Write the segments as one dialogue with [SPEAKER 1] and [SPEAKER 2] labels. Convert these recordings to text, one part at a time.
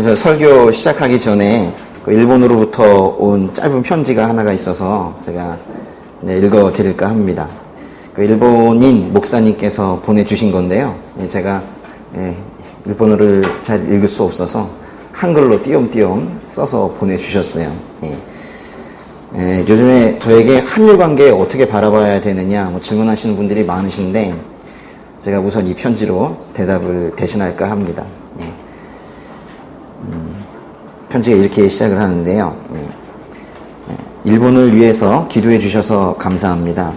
[SPEAKER 1] 그래서 설교 시작하기 전에 그 일본으로부터 온 짧은 편지가 하나가 있어서 제가 읽어 드릴까 합니다. 그 일본인 목사님께서 보내주신 건데요. 제가 일본어를 잘 읽을 수 없어서 한글로 띄엄띄엄 써서 보내주셨어요. 요즘에 저에게 한일 관계 어떻게 바라봐야 되느냐 질문하시는 분들이 많으신데 제가 우선 이 편지로 대답을 대신할까 합니다. 편지가 이렇게 시작을 하는데요. 일본을 위해서 기도해 주셔서 감사합니다.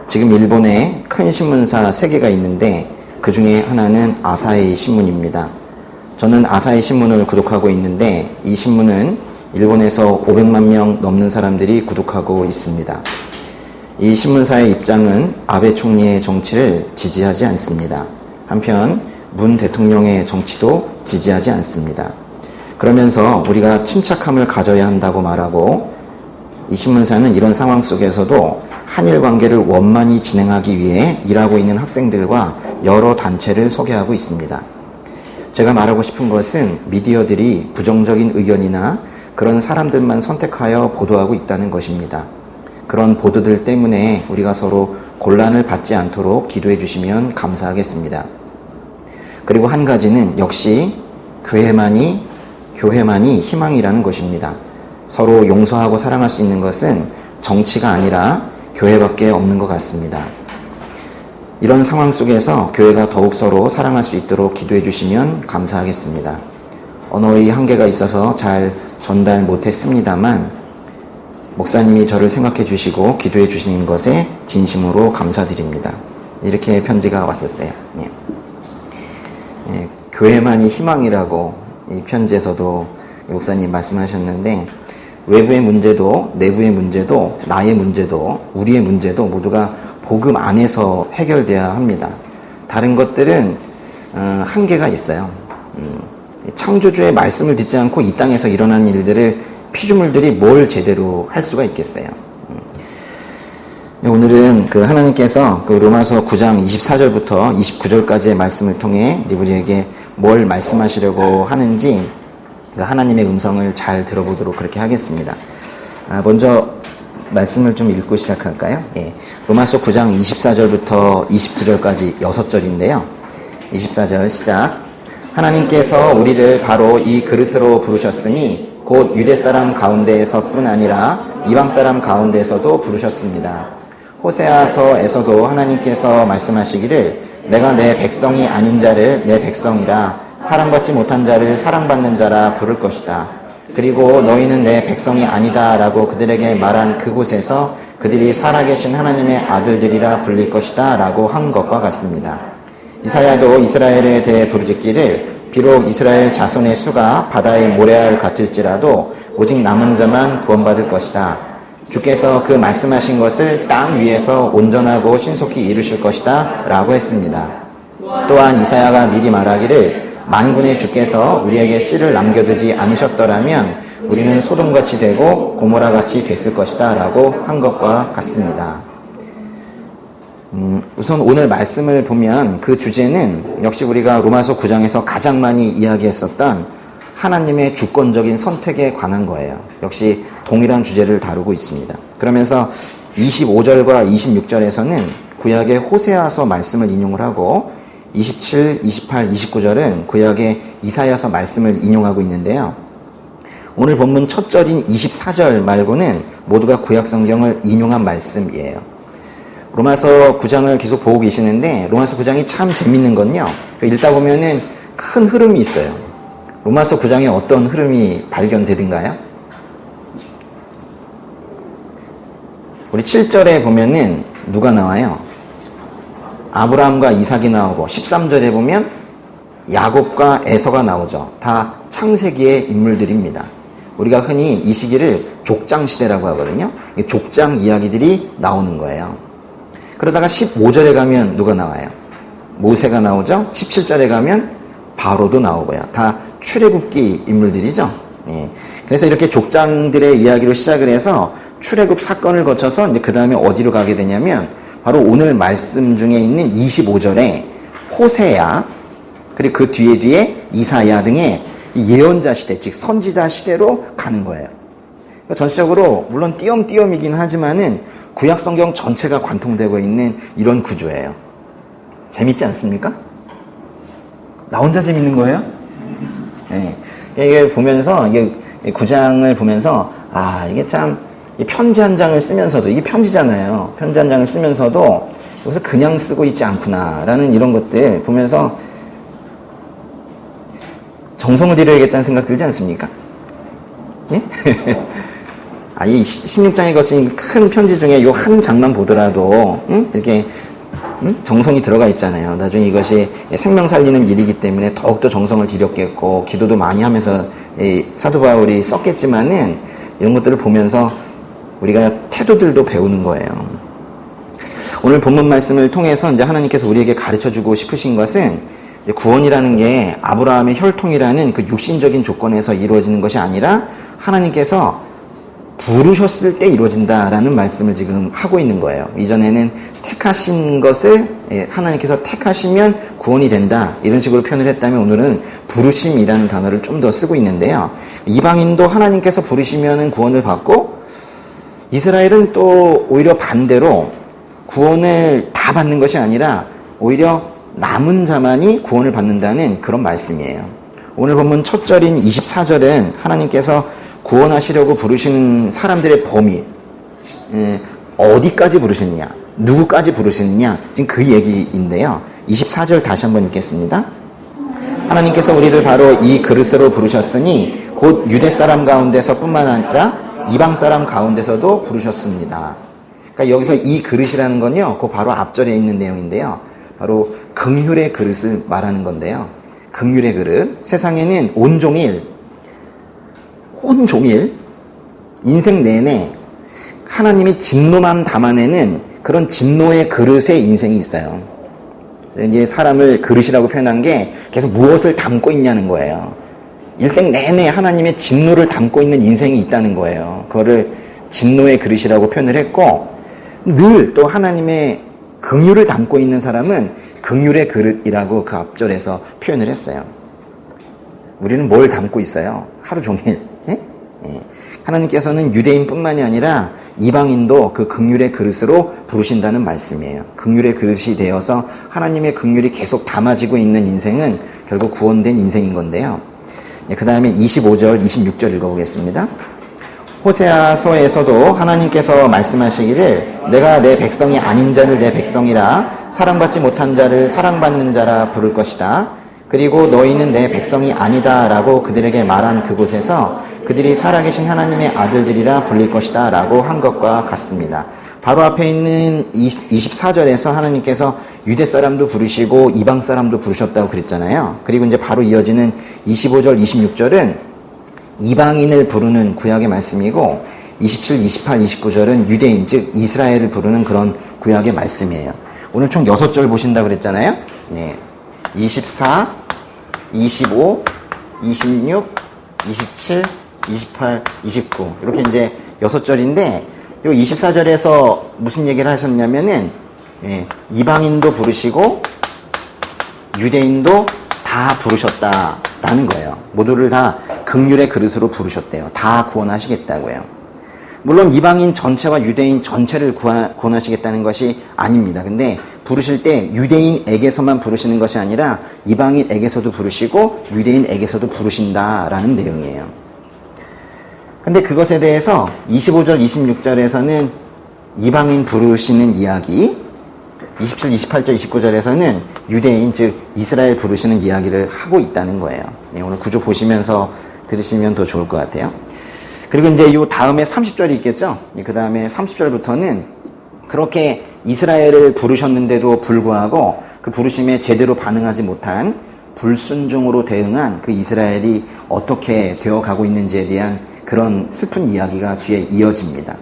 [SPEAKER 1] 지금 일본에 큰 신문사 3개가 있는데 그 중에 하나는 아사히 신문입니다. 저는 아사히 신문을 구독하고 있는데 이 신문은 일본에서 500만 명 넘는 사람들이 구독하고 있습니다. 이 신문사의 입장은 아베 총리의 정치를 지지하지 않습니다. 한편 문 대통령의 정치도 지지하지 않습니다. 그러면서 우리가 침착함을 가져야 한다고 말하고 이 신문사는 이런 상황 속에서도 한일 관계를 원만히 진행하기 위해 일하고 있는 학생들과 여러 단체를 소개하고 있습니다. 제가 말하고 싶은 것은 미디어들이 부정적인 의견이나 그런 사람들만 선택하여 보도하고 있다는 것입니다. 그런 보도들 때문에 우리가 서로 곤란을 받지 않도록 기도해 주시면 감사하겠습니다. 그리고 한 가지는 역시 교회만이 희망이라는 것입니다. 서로 용서하고 사랑할 수 있는 것은 정치가 아니라 교회밖에 없는 것 같습니다. 이런 상황 속에서 교회가 더욱 서로 사랑할 수 있도록 기도해 주시면 감사하겠습니다. 언어의 한계가 있어서 잘 전달 못했습니다만 목사님이 저를 생각해 주시고 기도해 주시는 것에 진심으로 감사드립니다. 이렇게 편지가 왔었어요. 교회만이 희망이라고 이 편지에서도 목사님 말씀하셨는데 외부의 문제도 내부의 문제도 나의 문제도 우리의 문제도 모두가 복음 안에서 해결돼야 합니다. 다른 것들은 한계가 있어요. 창조주의 말씀을 듣지 않고 이 땅에서 일어난 일들을 피조물들이 뭘 제대로 할 수가 있겠어요. 오늘은 하나님께서 로마서 9장 24절부터 29절까지의 말씀을 통해 우리에게 뭘 말씀하시려고 하는지 하나님의 음성을 잘 들어보도록 그렇게 하겠습니다. 먼저 말씀을 좀 읽고 시작할까요? 로마서 9장 24절부터 29절까지 6절인데요. 24절 시작. 하나님께서 우리를 바로 이 그릇으로 부르셨으니 곧 유대 사람 가운데에서 뿐 아니라 이방 사람 가운데에서도 부르셨습니다. 호세아서에서도 하나님께서 말씀하시기를 내가 내 백성이 아닌 자를 내 백성이라 사랑받지 못한 자를 사랑받는 자라 부를 것이다. 그리고 너희는 내 백성이 아니다 라고 그들에게 말한 그곳에서 그들이 살아계신 하나님의 아들들이라 불릴 것이다 라고 한 것과 같습니다. 이사야도 이스라엘에 대해 부르짖기를 비록 이스라엘 자손의 수가 바다의 모래알 같을지라도 오직 남은 자만 구원받을 것이다. 주께서 그 말씀하신 것을 땅 위에서 온전하고 신속히 이루실 것이다 라고 했습니다. 또한 이사야가 미리 말하기를 만군의 주께서 우리에게 씨를 남겨두지 않으셨더라면 우리는 소돔같이 되고 고모라같이 됐을 것이다 라고 한 것과 같습니다. 우선 오늘 말씀을 보면 그 주제는 역시 우리가 로마서 9장에서 가장 많이 이야기했었던 하나님의 주권적인 선택에 관한 거예요. 역시 동일한 주제를 다루고 있습니다. 그러면서 25절과 26절에서는 구약의 호세아서 말씀을 인용을 하고 27, 28, 29절은 구약의 이사야서 말씀을 인용하고 있는데요. 오늘 본문 첫 절인 24절 말고는 모두가 구약 성경을 인용한 말씀이에요. 로마서 9장을 계속 보고 계시는데 로마서 9장이 참 재밌는 건요. 읽다 보면은 큰 흐름이 있어요. 로마서 9장에 어떤 흐름이 발견되든가요? 우리 7절에 보면은 누가 나와요? 아브라함과 이삭이 나오고 13절에 보면 야곱과 에서가 나오죠. 다 창세기의 인물들입니다. 우리가 흔히 이 시기를 족장시대라고 하거든요. 족장 이야기들이 나오는 거예요. 그러다가 15절에 가면 누가 나와요? 모세가 나오죠. 17절에 가면 바로도 나오고요. 다 출애굽기 인물들이죠. 그래서 이렇게 족장들의 이야기로 시작을 해서 출애굽 사건을 거쳐서 이제 그 다음에 어디로 가게 되냐면 바로 오늘 말씀 중에 있는 25절에 호세야 그리고 그 뒤에 이사야 등의 이 예언자 시대, 즉 선지자 시대로 가는 거예요. 그러니까 전체적으로 물론 띄엄띄엄이긴 하지만은 구약 성경 전체가 관통되고 있는 이런 구조예요. 재밌지 않습니까? 나 혼자 재밌는 거예요? 네. 이게 보면서, 이게 구장을 보면서, 이게 참, 편지 한 장을 쓰면서도, 이게 편지잖아요. 편지 한 장을 쓰면서도 여기서 그냥 쓰고 있지 않구나라는 이런 것들 보면서 정성을 들여야겠다는 생각 들지 않습니까? 예? 이 16장에 거친 큰 편지 중에 이 한 장만 보더라도, 이렇게, 정성이 들어가 있잖아요. 나중에 이것이 생명 살리는 일이기 때문에 더욱더 정성을 들였겠고, 기도도 많이 하면서 사도 바울이 썼겠지만은, 이런 것들을 보면서 우리가 태도들도 배우는 거예요. 오늘 본문 말씀을 통해서 이제 하나님께서 우리에게 가르쳐 주고 싶으신 것은, 구원이라는 게 아브라함의 혈통이라는 그 육신적인 조건에서 이루어지는 것이 아니라 하나님께서 부르셨을 때 이루어진다라는 말씀을 지금 하고 있는 거예요. 이전에는 택하신 것을 하나님께서 택하시면 구원이 된다 이런 식으로 표현을 했다면, 오늘은 부르심이라는 단어를 좀 더 쓰고 있는데요. 이방인도 하나님께서 부르시면 구원을 받고, 이스라엘은 또 오히려 반대로 구원을 다 받는 것이 아니라 오히려 남은 자만이 구원을 받는다는 그런 말씀이에요. 오늘 본문 첫 절인 24절은 하나님께서 구원하시려고 부르시는 사람들의 범위, 어디까지 부르시느냐, 누구까지 부르시느냐, 지금 그 얘기인데요. 24절 다시 한번 읽겠습니다. 하나님께서 우리를 바로 이 그릇으로 부르셨으니 곧 유대 사람 가운데서 뿐만 아니라 이방 사람 가운데서도 부르셨습니다. 그러니까 여기서 이 그릇이라는 건요, 그 바로 앞절에 있는 내용인데요. 바로 긍휼의 그릇을 말하는 건데요. 긍휼의 그릇. 세상에는 온종일 인생 내내 하나님이 진노만 담아내는 그런 진노의 그릇의 인생이 있어요. 이제 사람을 그릇이라고 표현한 게 계속 무엇을 담고 있냐는 거예요. 일생 내내 하나님의 진노를 담고 있는 인생이 있다는 거예요. 그거를 진노의 그릇이라고 표현을 했고, 늘 또 하나님의 긍휼을 담고 있는 사람은 긍휼의 그릇이라고 그 앞절에서 표현을 했어요. 우리는 뭘 담고 있어요? 하루 종일. 예? 하나님께서는 유대인뿐만이 아니라 이방인도 그 긍휼의 그릇으로 부르신다는 말씀이에요. 긍휼의 그릇이 되어서 하나님의 긍휼이 계속 담아지고 있는 인생은 결국 구원된 인생인 건데요. 그 다음에 25절, 26절 읽어보겠습니다. 호세아서에서도 하나님께서 말씀하시기를 내가 내 백성이 아닌 자를 내 백성이라 사랑받지 못한 자를 사랑받는 자라 부를 것이다. 그리고 너희는 내 백성이 아니다 라고 그들에게 말한 그곳에서 그들이 살아계신 하나님의 아들들이라 불릴 것이다 라고 한 것과 같습니다. 바로 앞에 있는 24절에서 하나님께서 유대 사람도 부르시고 이방 사람도 부르셨다고 그랬잖아요. 그리고 이제 바로 이어지는 25절, 26절은 이방인을 부르는 구약의 말씀이고, 27, 28, 29절은 유대인, 즉 이스라엘을 부르는 그런 구약의 말씀이에요. 오늘 총 6절 보신다고 그랬잖아요. 네. 24, 25, 26, 27, 28, 29 이렇게 이제 6절인데, 이 24절에서 무슨 얘기를 하셨냐면은, 이방인도 부르시고 유대인도 다 부르셨다라는 거예요. 모두를 다 긍휼의 그릇으로 부르셨대요. 다 구원하시겠다고요. 물론 이방인 전체와 유대인 전체를 구원하시겠다는 것이 아닙니다. 근데 부르실 때 유대인에게서만 부르시는 것이 아니라 이방인에게서도 부르시고 유대인에게서도 부르신다라는 내용이에요. 근데 그것에 대해서 25절, 26절에서는 이방인 부르시는 이야기, 27, 28절, 29절에서는 유대인, 즉 이스라엘 부르시는 이야기를 하고 있다는 거예요. 네, 오늘 구조 보시면서 들으시면 더 좋을 것 같아요. 그리고 이제 이 다음에 30절이 있겠죠. 그 다음에 30절부터는 그렇게 이스라엘을 부르셨는데도 불구하고 그 부르심에 제대로 반응하지 못한 불순종으로 대응한 그 이스라엘이 어떻게 되어가고 있는지에 대한 그런 슬픈 이야기가 뒤에 이어집니다.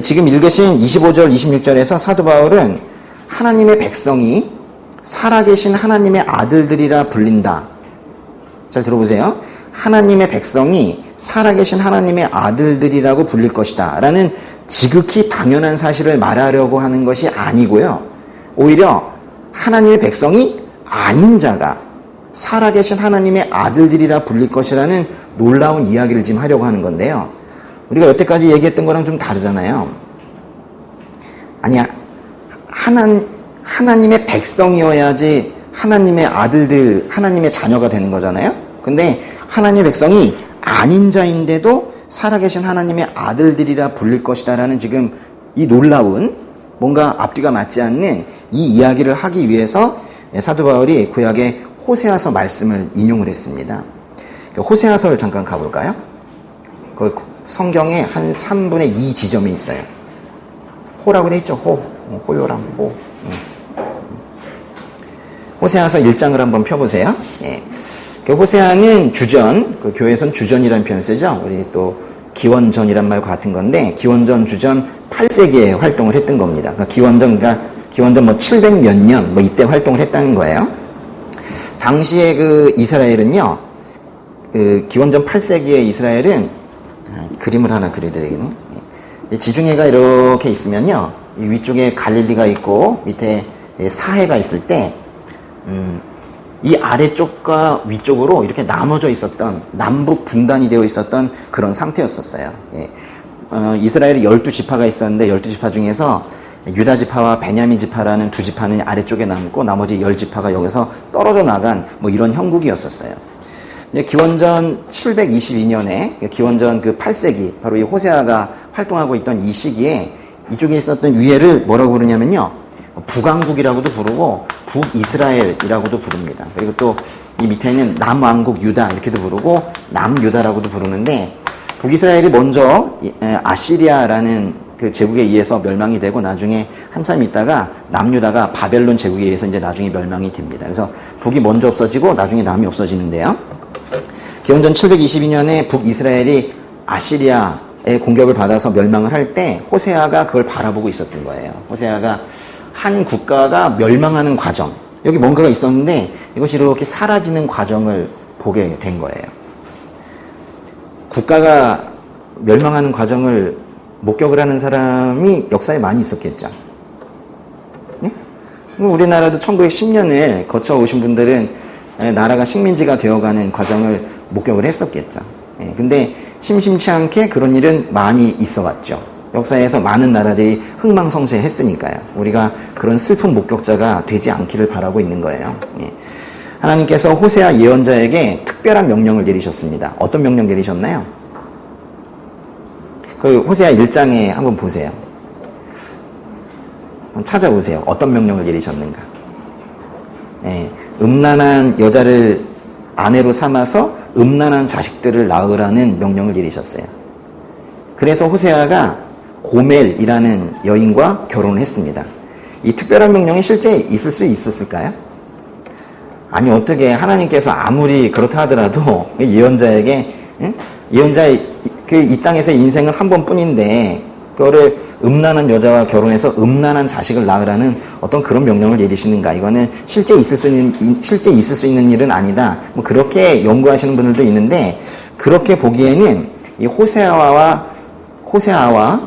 [SPEAKER 1] 지금 읽으신 25절, 26절에서 사도 바울은 하나님의 백성이 살아계신 하나님의 아들들이라 불린다. 잘 들어보세요. 하나님의 백성이 살아계신 하나님의 아들들이라고 불릴 것이다 라는 지극히 당연한 사실을 말하려고 하는 것이 아니고요. 오히려 하나님의 백성이 아닌 자가 살아계신 하나님의 아들들이라 불릴 것이라는 놀라운 이야기를 지금 하려고 하는 건데요. 우리가 여태까지 얘기했던 거랑 좀 다르잖아요. 아니야. 하나님의 백성이어야지 하나님의 아들들, 하나님의 자녀가 되는 거잖아요. 근데 하나님의 백성이 아닌 자인데도 살아계신 하나님의 아들들이라 불릴 것이다라는 지금 이 놀라운 뭔가 앞뒤가 맞지 않는 이 이야기를 하기 위해서 사도 바울이 구약의 호세아서 말씀을 인용을 했습니다. 호세아서를 잠깐 가볼까요? 그 성경에 한 3분의 2 지점이 있어요. 호라고 돼 있죠. 호요랑 호. 호세아서 1장을 한번 펴보세요. 예. 호세아는 주전, 그 교회에서는 주전이라는 표현을 쓰죠. 우리 또 기원전이란 말과 같은 건데, 기원전, 주전 8세기에 활동을 했던 겁니다. 그러니까 기원전 뭐 700 몇 년, 뭐 이때 활동을 했다는 거예요. 당시에 그 이스라엘은요, 그 기원전 8세기의 이스라엘은, 그림을 하나 그려드리겠네. 지중해가 이렇게 있으면요, 이 위쪽에 갈릴리가 있고, 밑에 사해가 있을 때, 이 아래쪽과 위쪽으로 이렇게 나눠져 있었던, 남북 분단이 되어 있었던 그런 상태였었어요. 예. 이스라엘이 12지파가 있었는데 12지파 중에서 유다 지파와 베냐민 지파라는 두 지파는 아래쪽에 남고 나머지 10지파가 여기서 떨어져 나간 뭐 이런 형국이었었어요. 기원전 722년에 기원전 그 8세기 바로 이 호세아가 활동하고 있던 이 시기에 이쪽에 있었던 위에를 뭐라고 부르냐면요, 북왕국이라고도 부르고 북이스라엘이라고도 부릅니다. 그리고 또 이 밑에는 남왕국 유다 이렇게도 부르고 남유다라고도 부르는데, 북이스라엘이 먼저 아시리아라는 그 제국에 의해서 멸망이 되고 나중에 한참 있다가 남유다가 바벨론 제국에 의해서 이제 나중에 멸망이 됩니다. 그래서 북이 먼저 없어지고 나중에 남이 없어지는데요. 기원전 722년에 북이스라엘이 아시리아의 공격을 받아서 멸망을 할 때 호세아가 그걸 바라보고 있었던 거예요. 호세아가 한 국가가 멸망하는 과정, 여기 뭔가가 있었는데 이것이 이렇게 사라지는 과정을 보게 된 거예요. 국가가 멸망하는 과정을 목격을 하는 사람이 역사에 많이 있었겠죠. 네? 우리나라도 1910년을 거쳐오신 분들은 나라가 식민지가 되어가는 과정을 목격을 했었겠죠. 근데 심심치 않게 그런 일은 많이 있어 왔죠. 역사에서 많은 나라들이 흥망성쇠했으니까요. 우리가 그런 슬픈 목격자가 되지 않기를 바라고 있는 거예요. 하나님께서 호세아 예언자에게 특별한 명령을 내리셨습니다. 어떤 명령 내리셨나요? 그 호세아 1장에 한번 보세요. 찾아보세요. 어떤 명령을 내리셨는가. 음란한 여자를 아내로 삼아서 음란한 자식들을 낳으라는 명령을 내리셨어요. 그래서 호세아가 고멜이라는 여인과 결혼을 했습니다. 이 특별한 명령이 실제 있을 수 있었을까요? 아니, 어떻게 하나님께서 아무리 그렇다 하더라도 예언자에게, 예언자의 이 땅에서 인생은 한 번뿐인데 그거를 음란한 여자와 결혼해서 음란한 자식을 낳으라는 어떤 그런 명령을 내리시는가? 이거는 실제 있을 수 있는 일은 아니다. 뭐 그렇게 연구하시는 분들도 있는데, 그렇게 보기에는 이 호세아와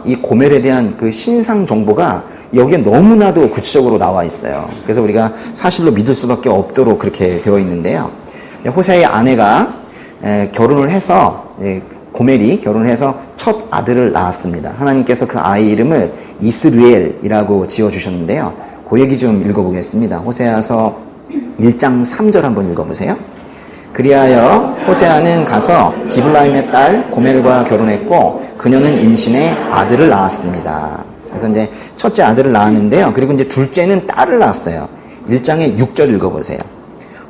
[SPEAKER 1] 이 고멜에 대한 그 신상 정보가 여기에 너무나도 구체적으로 나와 있어요. 그래서 우리가 사실로 믿을 수밖에 없도록 그렇게 되어 있는데요. 호세아의 아내가 결혼을 해서, 고멜이 결혼을 해서 첫 아들을 낳았습니다. 하나님께서 그 아이 이름을 이스르엘이라고 지어주셨는데요. 그 얘기 좀 읽어보겠습니다. 호세아서 1장 3절 한번 읽어보세요. 그리하여 호세아는 가서 디블라임의 딸 고멜과 결혼했고 그녀는 임신해 아들을 낳았습니다. 그래서 이제 첫째 아들을 낳았는데요. 그리고 이제 둘째는 딸을 낳았어요. 1장의 6절 읽어보세요.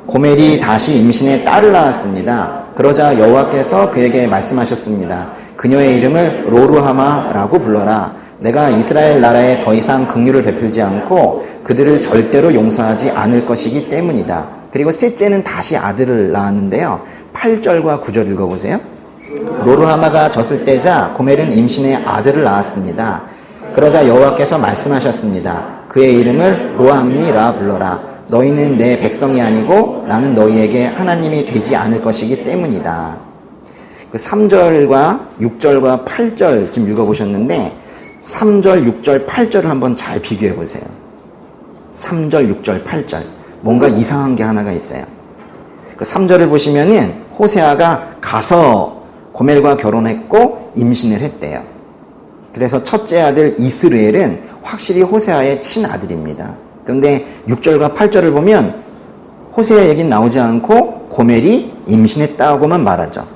[SPEAKER 1] 고멜이 다시 임신해 딸을 낳았습니다. 그러자 여호와께서 그에게 말씀하셨습니다. 그녀의 이름을 로루하마라고 불러라. 내가 이스라엘 나라에 더 이상 긍휼을 베풀지 않고 그들을 절대로 용서하지 않을 것이기 때문이다. 그리고 셋째는 다시 아들을 낳았는데요. 8절과 9절 읽어보세요. 로루하마가 졌을 때자 고멜은 임신해 아들을 낳았습니다. 그러자 여호와께서 말씀하셨습니다. 그의 이름을 로함미라 불러라. 너희는 내 백성이 아니고 나는 너희에게 하나님이 되지 않을 것이기 때문이다. 그 3절과 6절과 8절 지금 읽어보셨는데 3절, 6절, 8절을 한번 잘 비교해 보세요. 3절, 6절, 8절 뭔가 이상한 게 하나가 있어요. 그 3절을 보시면은 호세아가 가서 고멜과 결혼했고 임신을 했대요. 그래서 첫째 아들 이스르엘은 확실히 호세아의 친아들입니다. 그런데 6절과 8절을 보면 호세아 얘기는 나오지 않고 고멜이 임신했다고만 말하죠.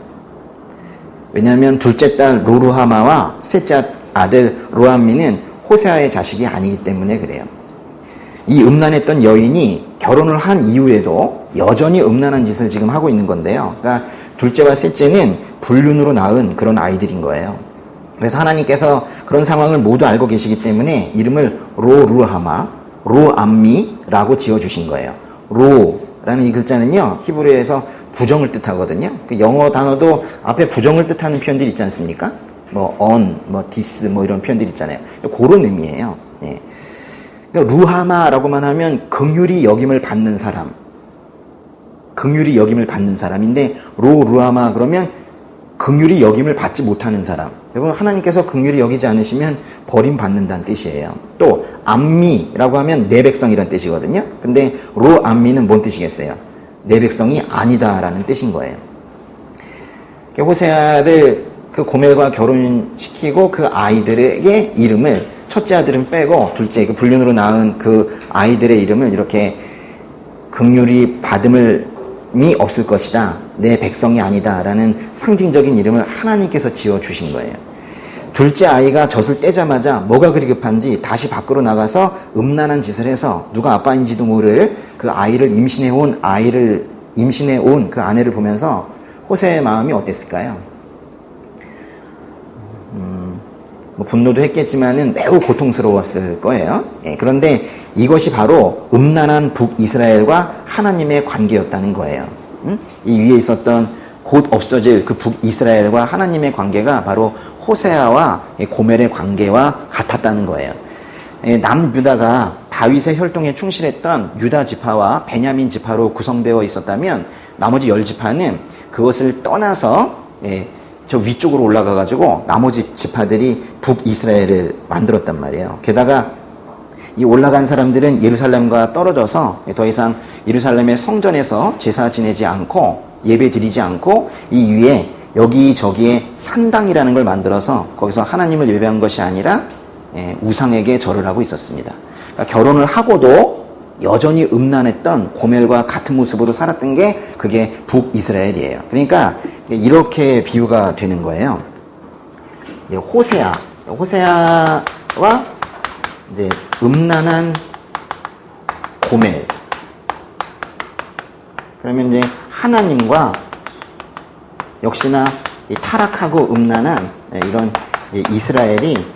[SPEAKER 1] 왜냐하면 둘째 딸 로루하마와 셋째 아들 로암미는 호세아의 자식이 아니기 때문에 그래요. 이 음란했던 여인이 결혼을 한 이후에도 여전히 음란한 짓을 지금 하고 있는 건데요. 그러니까 둘째와 셋째는 불륜으로 낳은 그런 아이들인 거예요. 그래서 하나님께서 그런 상황을 모두 알고 계시기 때문에 이름을 로루하마, 로암미라고 지어주신 거예요. 로라는 이 글자는요, 히브리어에서 부정을 뜻하거든요. 그 영어 단어도 앞에 부정을 뜻하는 표현들이 있지 않습니까? 뭐 on, 뭐 this, 뭐 이런 표현들 있잖아요. 그런 의미예요. 예. 그러니까 루하마라고만 하면 긍휼히 여김을 받는 사람, 긍휼히 여김을 받는 사람인데 루하마 그러면 긍휼히 여김을 받지 못하는 사람. 여러분 하나님께서 긍휼히 여기지 않으시면 버림받는다는 뜻이에요. 또 암미라고 하면 내 백성이라는 뜻이거든요. 근데 로암미는 뭔 뜻이겠어요? 내 백성이 아니다라는 뜻인 거예요. 호세아를 그 고멜과 결혼시키고 그 아이들에게 이름을 첫째 아들은 빼고 둘째 그 불륜으로 낳은 그 아이들의 이름을 이렇게 긍휼히 받음이 없을 것이다. 내 백성이 아니다라는 상징적인 이름을 하나님께서 지어주신 거예요. 둘째 아이가 젖을 떼자마자 뭐가 그리 급한지 다시 밖으로 나가서 음란한 짓을 해서 누가 아빠인지도 모를 그 아이를 임신해 온 그 아내를 보면서 호세아의 마음이 어땠을까요? 뭐 분노도 했겠지만은 매우 고통스러웠을 거예요. 예, 그런데 이것이 바로 음란한 북이스라엘과 하나님의 관계였다는 거예요. 이 위에 있었던 곧 없어질 그 북이스라엘과 하나님의 관계가 바로 호세아와 고멜의 관계와 같았다는 거예요. 남유다가 다윗의 혈통에 충실했던 유다 지파와 베냐민 지파로 구성되어 있었다면 나머지 10지파는 그것을 떠나서 저 위쪽으로 올라가가지고 나머지 지파들이 북이스라엘을 만들었단 말이에요. 게다가 이 올라간 사람들은 예루살렘과 떨어져서 더 이상 예루살렘의 성전에서 제사 지내지 않고 예배 드리지 않고 이 위에 여기저기에 산당이라는 걸 만들어서 거기서 하나님을 예배한 것이 아니라 우상에게 절을 하고 있었습니다. 그러니까 결혼을 하고도 여전히 음란했던 고멜과 같은 모습으로 살았던 게 그게 북이스라엘이에요. 그러니까 이렇게 비유가 되는 거예요. 호세아와 이제 음란한 고멜. 그러면 이제 하나님과 역시나 이 타락하고 음란한 이런 이스라엘이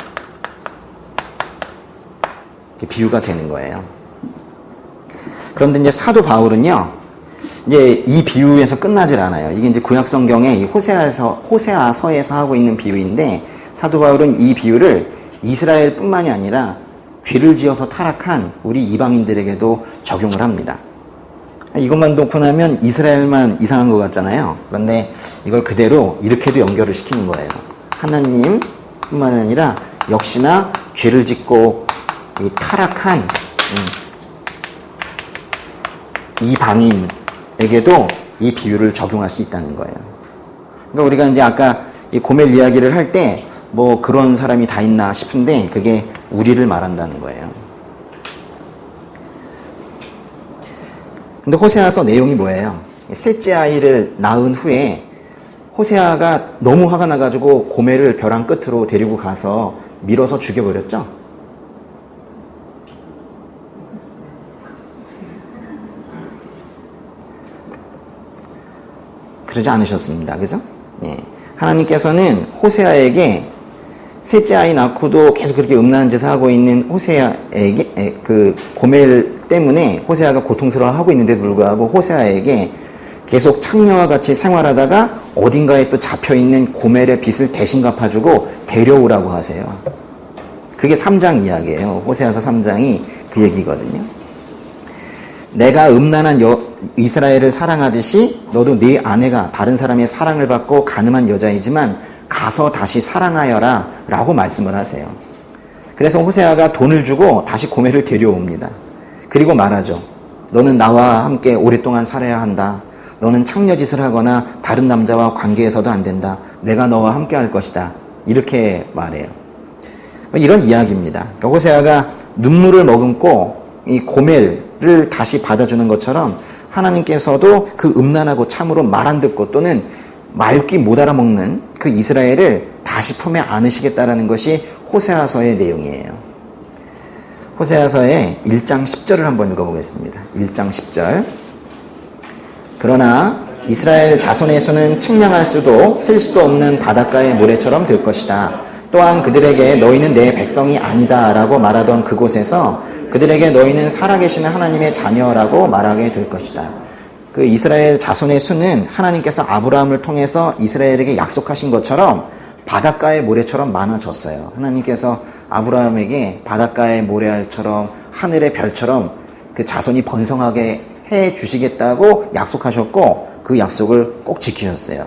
[SPEAKER 1] 비유가 되는 거예요. 그런데 이제 사도 바울은요, 이제 이 비유에서 끝나질 않아요. 이게 이제 구약 성경에 이 호세아서에서 하고 있는 비유인데 사도 바울은 이 비유를 이스라엘뿐만이 아니라 죄를 지어서 타락한 우리 이방인들에게도 적용을 합니다. 이것만 놓고 나면 이스라엘만 이상한 것 같잖아요. 그런데 이걸 그대로 이렇게도 연결을 시키는 거예요. 하나님뿐만 아니라 역시나 죄를 짓고 타락한 이방인에게도 이 비유를 적용할 수 있다는 거예요. 그러니까 우리가 이제 아까 이 고멜 이야기를 할 때 뭐 그런 사람이 다 있나 싶은데 그게 우리를 말한다는 거예요. 근데 호세아서 내용이 뭐예요? 셋째 아이를 낳은 후에 호세아가 너무 화가 나가지고 고멜을 벼랑 끝으로 데리고 가서 밀어서 죽여버렸죠? 그러지 않으셨습니다. 그죠? 예. 하나님께서는 호세아에게 셋째 아이 낳고도 계속 그렇게 음란한 짓을 하고 있는 호세아에게 그 고멜 때문에 호세아가 고통스러워하고 있는데도 불구하고 호세아에게 계속 창녀와 같이 생활하다가 어딘가에 또 잡혀있는 고멜의 빚을 대신 갚아주고 데려오라고 하세요. 그게 3장 이야기예요. 호세아서 3장이 그 얘기거든요. 내가 음란한 이스라엘을 사랑하듯이 너도 네 아내가 다른 사람의 사랑을 받고 간음한 여자이지만 가서 다시 사랑하여라 라고 말씀을 하세요. 그래서 호세아가 돈을 주고 다시 고멜을 데려옵니다. 그리고 말하죠. 너는 나와 함께 오랫동안 살아야 한다. 너는 창녀짓을 하거나 다른 남자와 관계해서도 안 된다. 내가 너와 함께 할 것이다. 이렇게 말해요. 이런 이야기입니다. 그러니까 호세아가 눈물을 머금고 이 고멜을 다시 받아주는 것처럼 하나님께서도 그 음란하고 참으로 말 안 듣고 또는 말귀 못 알아먹는 그 이스라엘을 다시 품에 안으시겠다라는 것이 호세아서의 내용이에요. 호세아서의 1장 10절을 한번 읽어보겠습니다. 1장 10절. 그러나 이스라엘 자손의 수는 측량할 수도 셀 수도 없는 바닷가의 모래처럼 될 것이다. 또한 그들에게 너희는 내 백성이 아니다 라고 말하던 그곳에서 그들에게 너희는 살아계시는 하나님의 자녀라고 말하게 될 것이다. 그 이스라엘 자손의 수는 하나님께서 아브라함을 통해서 이스라엘에게 약속하신 것처럼 바닷가의 모래처럼 많아졌어요. 하나님께서 아브라함에게 바닷가의 모래알처럼 하늘의 별처럼 그 자손이 번성하게 해 주시겠다고 약속하셨고 그 약속을 꼭 지키셨어요.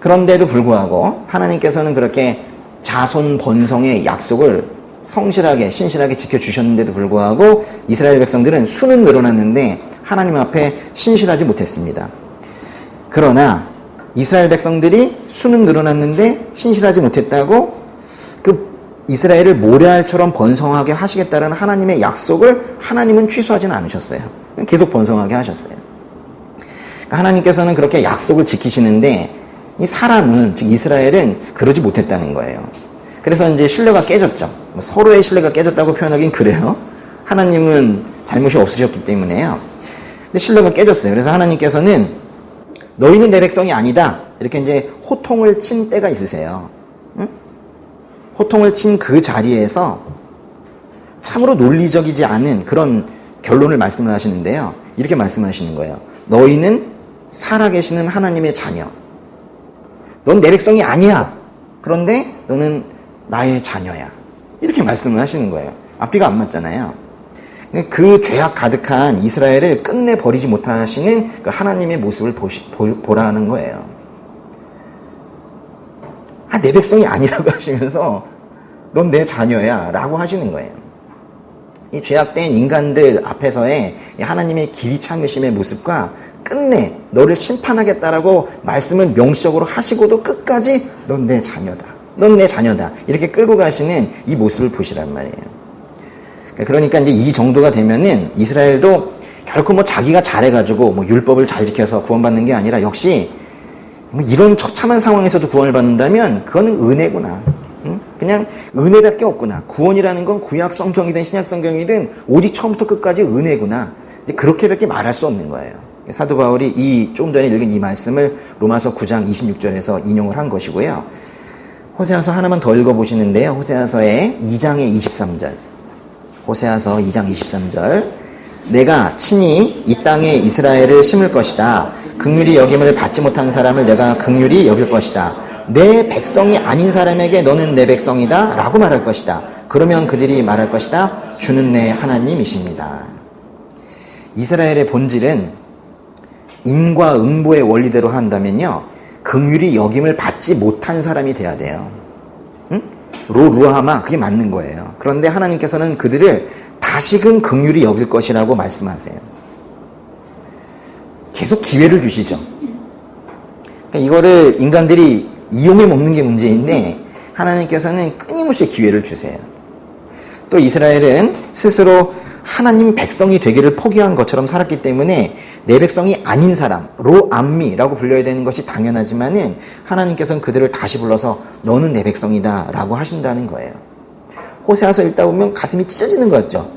[SPEAKER 1] 그런데도 불구하고 하나님께서는 그렇게 자손 번성의 약속을 성실하게 신실하게 지켜주셨는데도 불구하고 이스라엘 백성들은 수는 늘어났는데 하나님 앞에 신실하지 못했습니다. 그러나 이스라엘 백성들이 수는 늘어났는데 신실하지 못했다고 그 이스라엘을 모래알처럼 번성하게 하시겠다는 하나님의 약속을 하나님은 취소하지는 않으셨어요. 계속 번성하게 하셨어요. 그러니까 하나님께서는 그렇게 약속을 지키시는데 이 사람은, 즉 이스라엘은 그러지 못했다는 거예요. 그래서 이제 신뢰가 깨졌죠. 서로의 신뢰가 깨졌다고 표현하긴 그래요. 하나님은 잘못이 없으셨기 때문에요. 근데 신뢰가 깨졌어요. 그래서 하나님께서는 너희는 내 백성이 아니다. 이렇게 이제 호통을 친 때가 있으세요. 응? 호통을 친 그 자리에서 참으로 논리적이지 않은 그런 결론을 말씀을 하시는데요. 이렇게 말씀하시는 거예요. 너희는 살아계시는 하나님의 자녀. 넌 내 백성이 아니야. 그런데 너는 나의 자녀야. 이렇게 말씀을 하시는 거예요. 앞뒤가 안 맞잖아요. 그 죄악 가득한 이스라엘을 끝내 버리지 못하시는 그 하나님의 모습을 보라는 거예요. 내 백성이 아니라고 하시면서 넌 내 자녀야 라고 하시는 거예요. 이 죄악된 인간들 앞에서의 하나님의 길이 참으심의 모습과 끝내 너를 심판하겠다라고 말씀을 명시적으로 하시고도 끝까지 넌 내 자녀다. 넌 내 자녀다. 이렇게 끌고 가시는 이 모습을 보시란 말이에요. 그러니까 이제 이 정도가 되면은 이스라엘도 결코 자기가 잘해가지고 율법을 잘 지켜서 구원받는 게 아니라 역시 이런 처참한 상황에서도 구원을 받는다면 그거는 은혜구나. 그냥 은혜밖에 없구나. 구원이라는 건 구약 성경이든 신약 성경이든 오직 처음부터 끝까지 은혜구나. 그렇게밖에 말할 수 없는 거예요. 사도 바울이 좀 전에 읽은 이 말씀을 로마서 9장 26절에서 인용을 한 것이고요. 호세아서 하나만 더 읽어보시는데요. 호세아서의 2장의 23절. 호세아서 2장 23절. 내가 친히 이 땅에 이스라엘을 심을 것이다. 긍휼히 여김을 받지 못한 사람을 내가 긍휼히 여길 것이다. 내 백성이 아닌 사람에게 너는 내 백성이다 라고 말할 것이다. 그러면 그들이 말할 것이다. 주는 내 하나님이십니다. 이스라엘의 본질은 인과응보의 원리대로 한다면요. 긍휼히 여김을 받지 못한 사람이 돼야 돼요. 로루하마 그게 맞는 거예요. 그런데 하나님께서는 그들을 다시금 긍휼히 여길 것이라고 말씀하세요. 계속 기회를 주시죠. 그러니까 이거를 인간들이 이용해 먹는 게 문제인데 하나님께서는 끊임없이 기회를 주세요. 또 이스라엘은 스스로 하나님 백성이 되기를 포기한 것처럼 살았기 때문에 내 백성이 아닌 사람, 로암미라고 불려야 되는 것이 당연하지만은 하나님께서는 그들을 다시 불러서 너는 내 백성이다 라고 하신다는 거예요. 호세아서 읽다 보면 가슴이 찢어지는 것 같죠?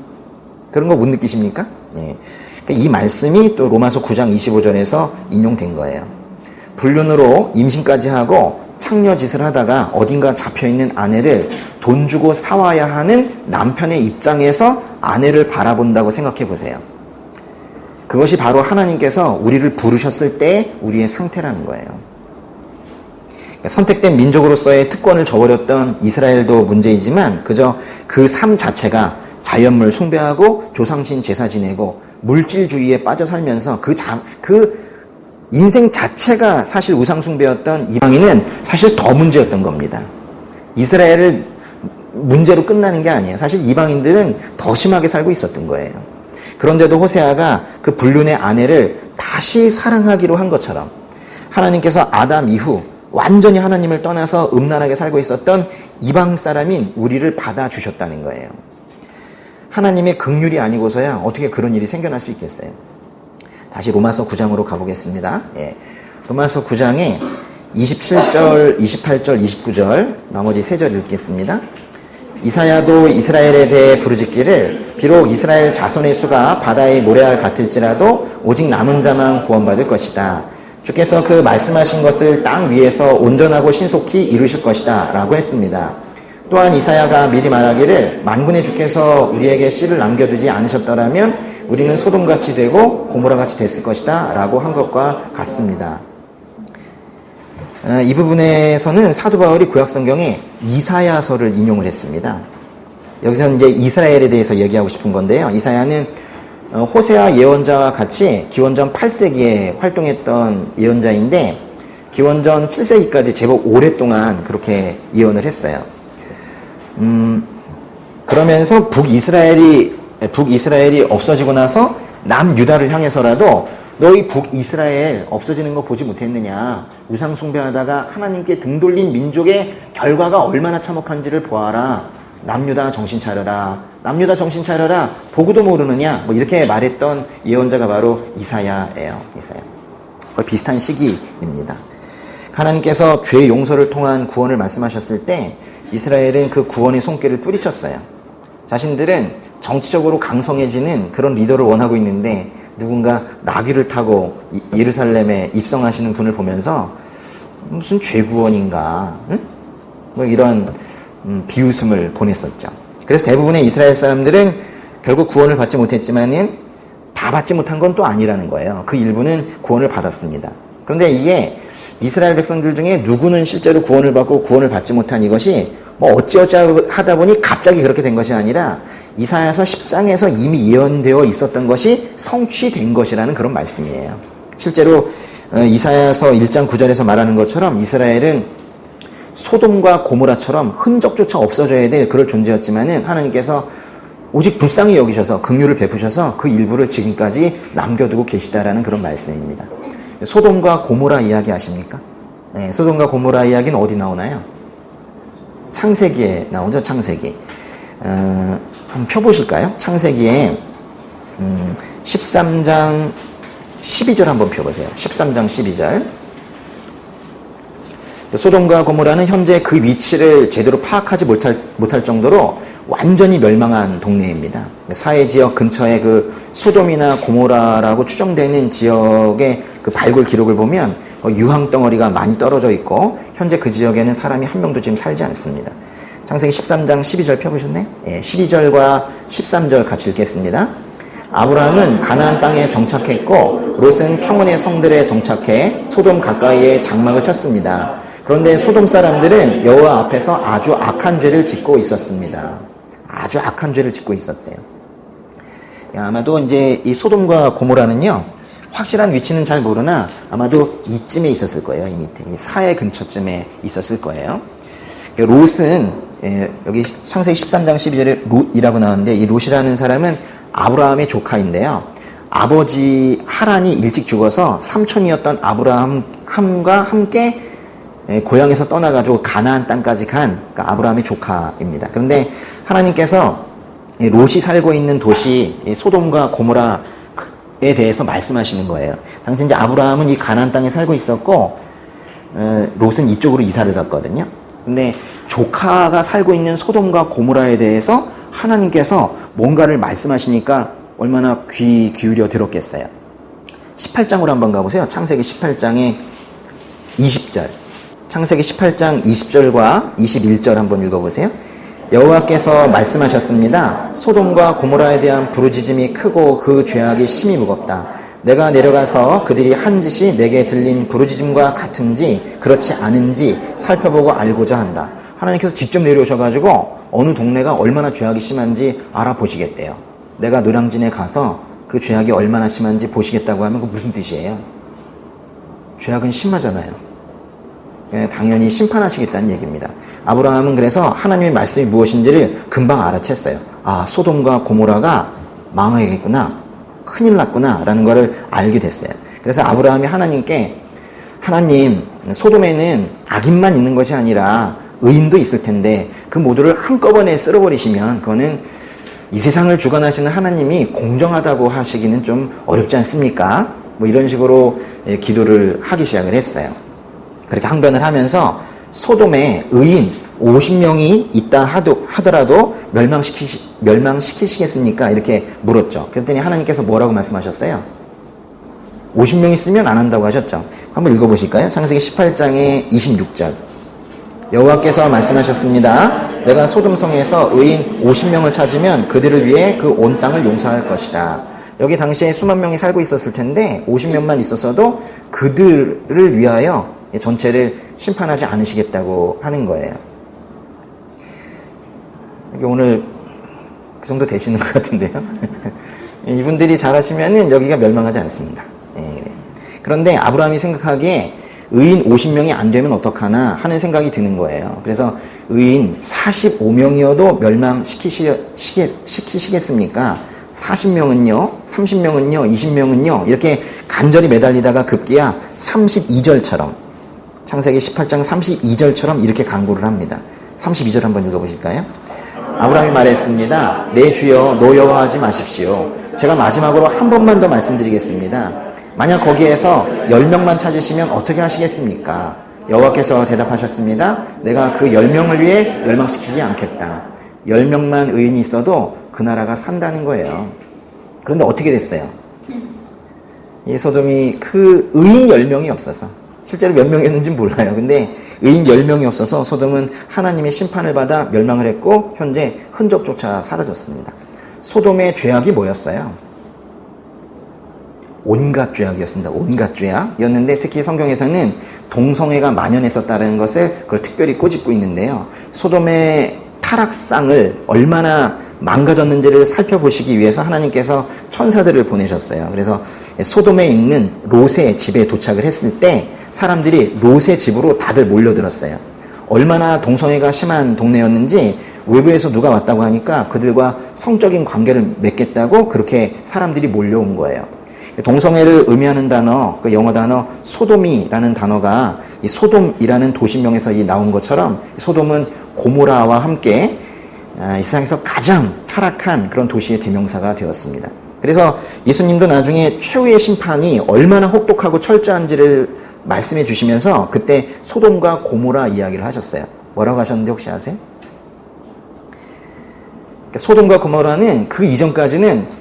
[SPEAKER 1] 그런 거 못 느끼십니까? 네. 그러니까 이 말씀이 또 로마서 9장 25절에서 인용된 거예요. 불륜으로 임신까지 하고 창녀짓을 하다가 어딘가 잡혀있는 아내를 돈 주고 사와야 하는 남편의 입장에서 아내를 바라본다고 생각해 보세요. 그것이 바로 하나님께서 우리를 부르셨을 때 우리의 상태라는 거예요. 선택된 민족으로서의 특권을 저버렸던 이스라엘도 문제이지만 그저 그 삶 자체가 자연물 숭배하고 조상신 제사 지내고 물질주의에 빠져 살면서 그 인생 자체가 사실 우상숭배였던 이방인은 사실 더 문제였던 겁니다. 이스라엘을 문제로 끝나는 게 아니에요. 사실 이방인들은 더 심하게 살고 있었던 거예요. 그런데도 호세아가 그 불륜의 아내를 다 다시 사랑하기로 한 것처럼 하나님께서 아담 이후 완전히 하나님을 떠나서 음란하게 살고 있었던 이방 사람인 우리를 받아주셨다는 거예요. 하나님의 긍휼이 아니고서야 어떻게 그런 일이 생겨날 수 있겠어요. 다시 로마서 9장으로 가보겠습니다. 로마서 9장에 27절, 28절, 29절 나머지 3절 읽겠습니다. 이사야도 이스라엘에 대해 부르짖기를 비록 이스라엘 자손의 수가 바다의 모래알 같을지라도 오직 남은 자만 구원받을 것이다. 주께서 그 말씀하신 것을 땅 위에서 온전하고 신속히 이루실 것이다 라고 했습니다. 또한 이사야가 미리 말하기를 만군의 주께서 우리에게 씨를 남겨두지 않으셨더라면 우리는 소돔같이 되고 고모라같이 됐을 것이다 라고 한 것과 같습니다. 이 부분에서는 사도 바울이 구약성경에 이사야서를 인용을 했습니다. 여기서는 이제 이스라엘에 대해서 얘기하고 싶은 건데요. 이사야는 호세아 예언자와 같이 기원전 8세기에 활동했던 예언자인데 기원전 7세기까지 제법 오랫동안 그렇게 예언을 했어요. 그러면서 북이스라엘이 없어지고 나서 남유다를 향해서라도 너희 북이스라엘 없어지는 거 보지 못했느냐, 우상 숭배하다가 하나님께 등 돌린 민족의 결과가 얼마나 참혹한지를 보아라, 남유다 정신 차려라, 남유다 정신 차려라, 보고도 모르느냐, 뭐 이렇게 말했던 예언자가 바로 이사야예요. 이사야. 거의 비슷한 시기입니다. 하나님께서 죄 용서를 통한 구원을 말씀하셨을 때 이스라엘은 그 구원의 손길을 뿌리쳤어요. 자신들은 정치적으로 강성해지는 그런 리더를 원하고 있는데 누군가 나귀를 타고 예루살렘에 입성하시는 분을 보면서 무슨 죄구원인가, 응? 뭐 이런 비웃음을 보냈었죠. 그래서 대부분의 이스라엘 사람들은 결국 구원을 받지 못했지만은 다 받지 못한 건 또 아니라는 거예요. 그 일부는 구원을 받았습니다. 그런데 이게 이스라엘 백성들 중에 누구는 실제로 구원을 받고 구원을 받지 못한 이것이 뭐 어찌어찌 하다 보니 갑자기 그렇게 된 것이 아니라 이사야서 10장에서 이미 예언되어 있었던 것이 성취된 것이라는 그런 말씀이에요. 실제로 이사야서 1장 9절에서 말하는 것처럼 이스라엘은 소돔과 고모라처럼 흔적조차 없어져야 될 그럴 존재였지만은 하나님께서 오직 불쌍히 여기셔서 긍휼을 베푸셔서 그 일부를 지금까지 남겨두고 계시다라는 그런 말씀입니다. 소돔과 고모라 이야기 아십니까? 네, 소돔과 고모라 이야기는 어디 나오나요? 창세기에 나오죠. 창세기. 한번 펴보실까요? 창세기에 13장 12절 한번 펴보세요. 13장 12절. 소돔과 고모라는 현재 그 위치를 제대로 파악하지 못할 정도로 완전히 멸망한 동네입니다. 사해지역 근처에 그 소돔이나 고모라라고 추정되는 지역의 그 발굴 기록을 보면 유황덩어리가 많이 떨어져 있고 현재 그 지역에는 사람이 한 명도 지금 살지 않습니다. 창세기 13장 12절 펴보셨네? 12절과 13절 같이 읽겠습니다. 아브라함은 가나안 땅에 정착했고 롯은 평원의 성들에 정착해 소돔 가까이에 장막을 쳤습니다. 그런데 소돔 사람들은 여호와 앞에서 아주 악한 죄를 짓고 있었습니다. 아주 악한 죄를 짓고 있었대요. 아마도 이제 이 소돔과 고모라는요, 확실한 위치는 잘 모르나 아마도 이쯤에 있었을 거예요. 이 밑에 이 사해 근처쯤에 있었을 거예요. 롯은 여기 창세기 13장 12절에 롯이라고 나왔는데 이 롯이라는 사람은 아브라함의 조카인데요. 아버지 하란이 일찍 죽어서 삼촌이었던 아브라함과 함께 고향에서 떠나가지고 가나안 땅까지 간 그러니까 아브라함의 조카입니다. 그런데 하나님께서 롯이 살고 있는 도시 소돔과 고모라에 대해서 말씀하시는 거예요. 당시 이제 아브라함은 이 가나안 땅에 살고 있었고 롯은 이쪽으로 이사를 갔거든요. 근데 조카가 살고 있는 소돔과 고모라에 대해서 하나님께서 뭔가를 말씀하시니까 얼마나 귀 기울여 들었겠어요. 18장으로 한번 가보세요. 창세기 18장의 20절. 창세기 18장 20절과 21절 한번 읽어보세요. 여호와께서 말씀하셨습니다. 소돔과 고모라에 대한 부르짖음이 크고 그 죄악이 심히 무겁다. 내가 내려가서 그들이 한 짓이 내게 들린 부르짖음과 같은지 그렇지 않은지 살펴보고 알고자 한다. 하나님께서 직접 내려오셔가지고 어느 동네가 얼마나 죄악이 심한지 알아보시겠대요. 내가 노량진에 가서 그 죄악이 얼마나 심한지 보시겠다고 하면 그 무슨 뜻이에요? 죄악은 심하잖아요. 당연히 심판하시겠다는 얘기입니다. 아브라함은 그래서 하나님의 말씀이 무엇인지를 금방 알아챘어요. 아, 소돔과 고모라가 망하겠구나, 큰일 났구나 라는 것을 알게 됐어요. 그래서 아브라함이 하나님께 하나님, 소돔에는 악인만 있는 것이 아니라 의인도 있을 텐데 그 모두를 한꺼번에 쓸어버리시면 그거는 이 세상을 주관하시는 하나님이 공정하다고 하시기는 좀 어렵지 않습니까? 뭐 이런 식으로 기도를 하기 시작을 했어요. 그렇게 항변을 하면서 소돔에 의인 50명이 있다 하더라도 멸망시키시겠습니까? 이렇게 물었죠. 그랬더니 하나님께서 뭐라고 말씀하셨어요? 50명 있으면 안 한다고 하셨죠. 한번 읽어보실까요? 창세기 18장의 26절. 여호와께서 말씀하셨습니다. 내가 소돔성에서 의인 50명을 찾으면 그들을 위해 그 온 땅을 용서할 것이다. 여기 당시에 수만 명이 살고 있었을 텐데 50명만 있었어도 그들을 위하여 전체를 심판하지 않으시겠다고 하는 거예요. 오늘 그 정도 되시는 것 같은데요. 이분들이 잘하시면은 여기가 멸망하지 않습니다. 그런데 아브라함이 생각하기에 의인 50명이 안 되면 어떡하나 하는 생각이 드는 거예요. 그래서 의인 45명이어도 멸망시키시겠습니까? 40명은요, 30명은요, 20명은요, 이렇게 간절히 매달리다가 급기야 32절처럼, 창세기 18장 32절처럼 이렇게 간구를 합니다. 32절 한번 읽어보실까요? 아브라함이 말했습니다. 내 주여 노여워하지 마십시오. 제가 마지막으로 한 번만 더 말씀드리겠습니다. 만약 거기에서 10명만 찾으시면 어떻게 하시겠습니까? 여호와께서 대답하셨습니다. 내가 그 10명을 위해 멸망시키지 않겠다. 10명만 의인이 있어도 그 나라가 산다는 거예요. 그런데 어떻게 됐어요? 이 소돔이 그 의인 10명이 없어서, 실제로 몇 명이었는지 몰라요. 근데 의인 10명이 없어서 소돔은 하나님의 심판을 받아 멸망을 했고 현재 흔적조차 사라졌습니다. 소돔의 죄악이 뭐였어요? 온갖 죄악이었습니다. 온갖 죄악이었는데 특히 성경에서는 동성애가 만연했었다는 것을 그걸 특별히 꼬집고 있는데요. 소돔의 타락상을 얼마나 망가졌는지를 살펴보시기 위해서 하나님께서 천사들을 보내셨어요. 그래서 소돔에 있는 롯의 집에 도착을 했을 때 사람들이 롯의 집으로 다들 몰려들었어요. 얼마나 동성애가 심한 동네였는지 외부에서 누가 왔다고 하니까 그들과 성적인 관계를 맺겠다고 그렇게 사람들이 몰려온 거예요. 동성애를 의미하는 단어, 그 영어 단어 소돔이라는 단어가 이 소돔이라는 도시명에서 나온 것처럼 소돔은 고모라와 함께 이 세상에서 가장 타락한 그런 도시의 대명사가 되었습니다. 그래서 예수님도 나중에 최후의 심판이 얼마나 혹독하고 철저한지를 말씀해 주시면서 그때 소돔과 고모라 이야기를 하셨어요. 뭐라고 하셨는지 혹시 아세요? 소돔과 고모라는 그 이전까지는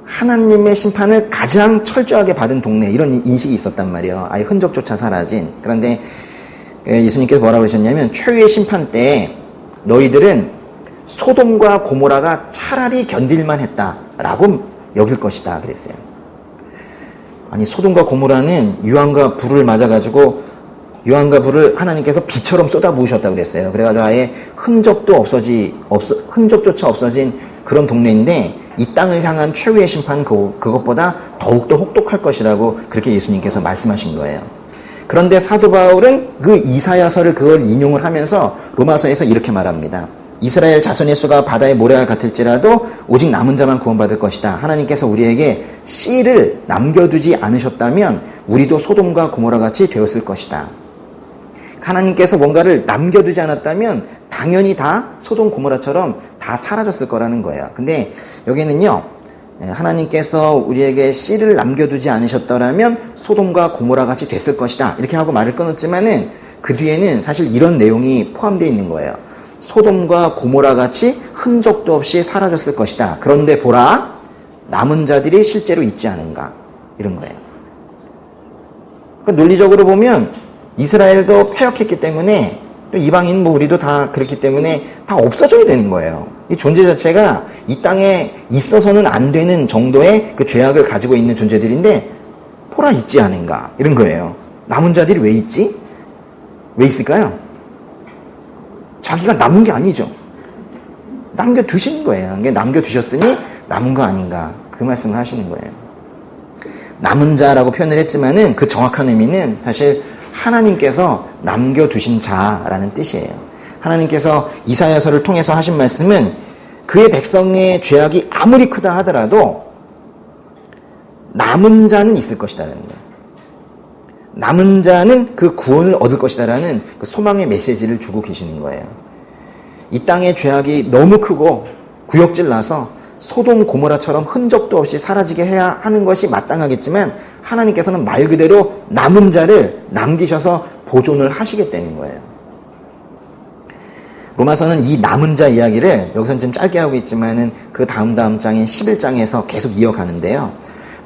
[SPEAKER 1] 하나님의 심판을 가장 철저하게 받은 동네, 이런 인식이 있었단 말이에요. 아예 흔적조차 사라진. 그런데 예수님께서 뭐라고 하셨냐면 최후의 심판 때 너희들은 소돔과 고모라가 차라리 견딜만 했다라고 여길 것이다 그랬어요. 아니, 소돔과 고모라는 유황과 불을 맞아가지고 유황과 불을 하나님께서 비처럼 쏟아부으셨다고 그랬어요. 그래가지고 아예 흔적조차 없어진 그런 동네인데 이 땅을 향한 최후의 심판 그것보다 더욱더 혹독할 것이라고 그렇게 예수님께서 말씀하신 거예요. 그런데 사도 바울은 그 이사야서를 그걸 인용을 하면서 로마서에서 이렇게 말합니다. 이스라엘 자손의 수가 바다의 모래알 같을지라도 오직 남은 자만 구원받을 것이다. 하나님께서 우리에게 씨를 남겨두지 않으셨다면 우리도 소돔과 고모라 같이 되었을 것이다. 하나님께서 뭔가를 남겨두지 않았다면 당연히 다 소돔 고모라처럼 다 사라졌을 거라는 거예요. 근데 여기는요, 하나님께서 우리에게 씨를 남겨두지 않으셨더라면 소돔과 고모라 같이 됐을 것이다. 이렇게 하고 말을 끊었지만은 그 뒤에는 사실 이런 내용이 포함되어 있는 거예요. 소돔과 고모라 같이 흔적도 없이 사라졌을 것이다. 그런데 보라, 남은 자들이 실제로 있지 않은가. 이런 거예요. 그러니까 논리적으로 보면 이스라엘도 패역했기 때문에 또 이방인 우리도 다 그렇기 때문에 다 없어져야 되는 거예요. 이 존재 자체가 이 땅에 있어서는 안 되는 정도의 그 죄악을 가지고 있는 존재들인데 보라 있지 않은가. 이런 거예요. 남은 자들이 왜 있지? 왜 있을까요? 자기가 남은 게 아니죠. 남겨두신 거예요. 남겨두셨으니 남은 거 아닌가. 그 말씀을 하시는 거예요. 남은 자라고 표현을 했지만은 그 정확한 의미는 사실 하나님께서 남겨두신 자라는 뜻이에요. 하나님께서 이사야서를 통해서 하신 말씀은 그의 백성의 죄악이 아무리 크다 하더라도 남은 자는 있을 것이다라는 거예요. 남은 자는 그 구원을 얻을 것이다라는 그 소망의 메시지를 주고 계시는 거예요. 이 땅의 죄악이 너무 크고 구역질 나서 소돔 고모라처럼 흔적도 없이 사라지게 해야 하는 것이 마땅하겠지만 하나님께서는 말 그대로 남은 자를 남기셔서 보존을 하시겠다는 거예요. 로마서는 이 남은 자 이야기를 여기서는 좀 짧게 하고 있지만은 그 다음 장인 11장에서 계속 이어가는데요.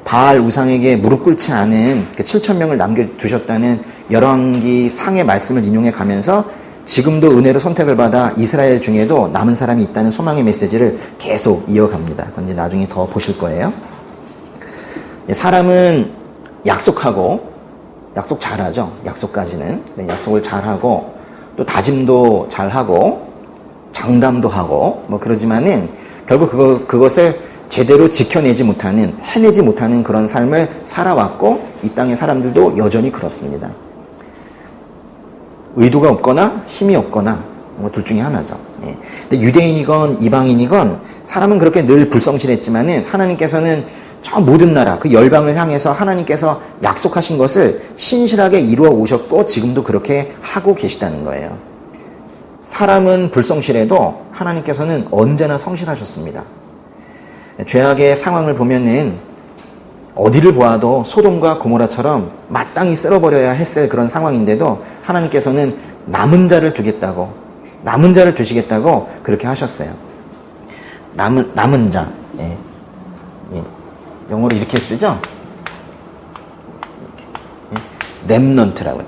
[SPEAKER 1] 바알 우상에게 무릎 꿇지 않은 그 7,000명을 남겨두셨다는 열왕기 상의 말씀을 인용해 가면서 지금도 은혜로 선택을 받아 이스라엘 중에도 남은 사람이 있다는 소망의 메시지를 계속 이어갑니다. 그건 이제 나중에 더 보실 거예요. 사람은 약속하고, 약속 잘하죠. 약속까지는. 약속을 잘하고, 또 다짐도 잘하고, 장담도 하고, 뭐 그러지만은 결국 그것을 제대로 지켜내지 못하는, 해내지 못하는 그런 삶을 살아왔고, 이 땅의 사람들도 여전히 그렇습니다. 의도가 없거나 힘이 없거나 뭐 둘 중에 하나죠. 예. 근데 유대인이건 이방인이건 사람은 그렇게 늘 불성실했지만은 하나님께서는 저 모든 나라 그 열방을 향해서 하나님께서 약속하신 것을 신실하게 이루어 오셨고 지금도 그렇게 하고 계시다는 거예요. 사람은 불성실해도 하나님께서는 언제나 성실하셨습니다. 죄악의 상황을 보면은 어디를 보아도 소돔과 고모라처럼 마땅히 쓸어버려야 했을 그런 상황인데도 하나님께서는 남은 자를 두겠다고, 남은 자를 두시겠다고 그렇게 하셨어요. 남은 자. 예. 예. 영어로 이렇게 쓰죠? 렘넌트라고,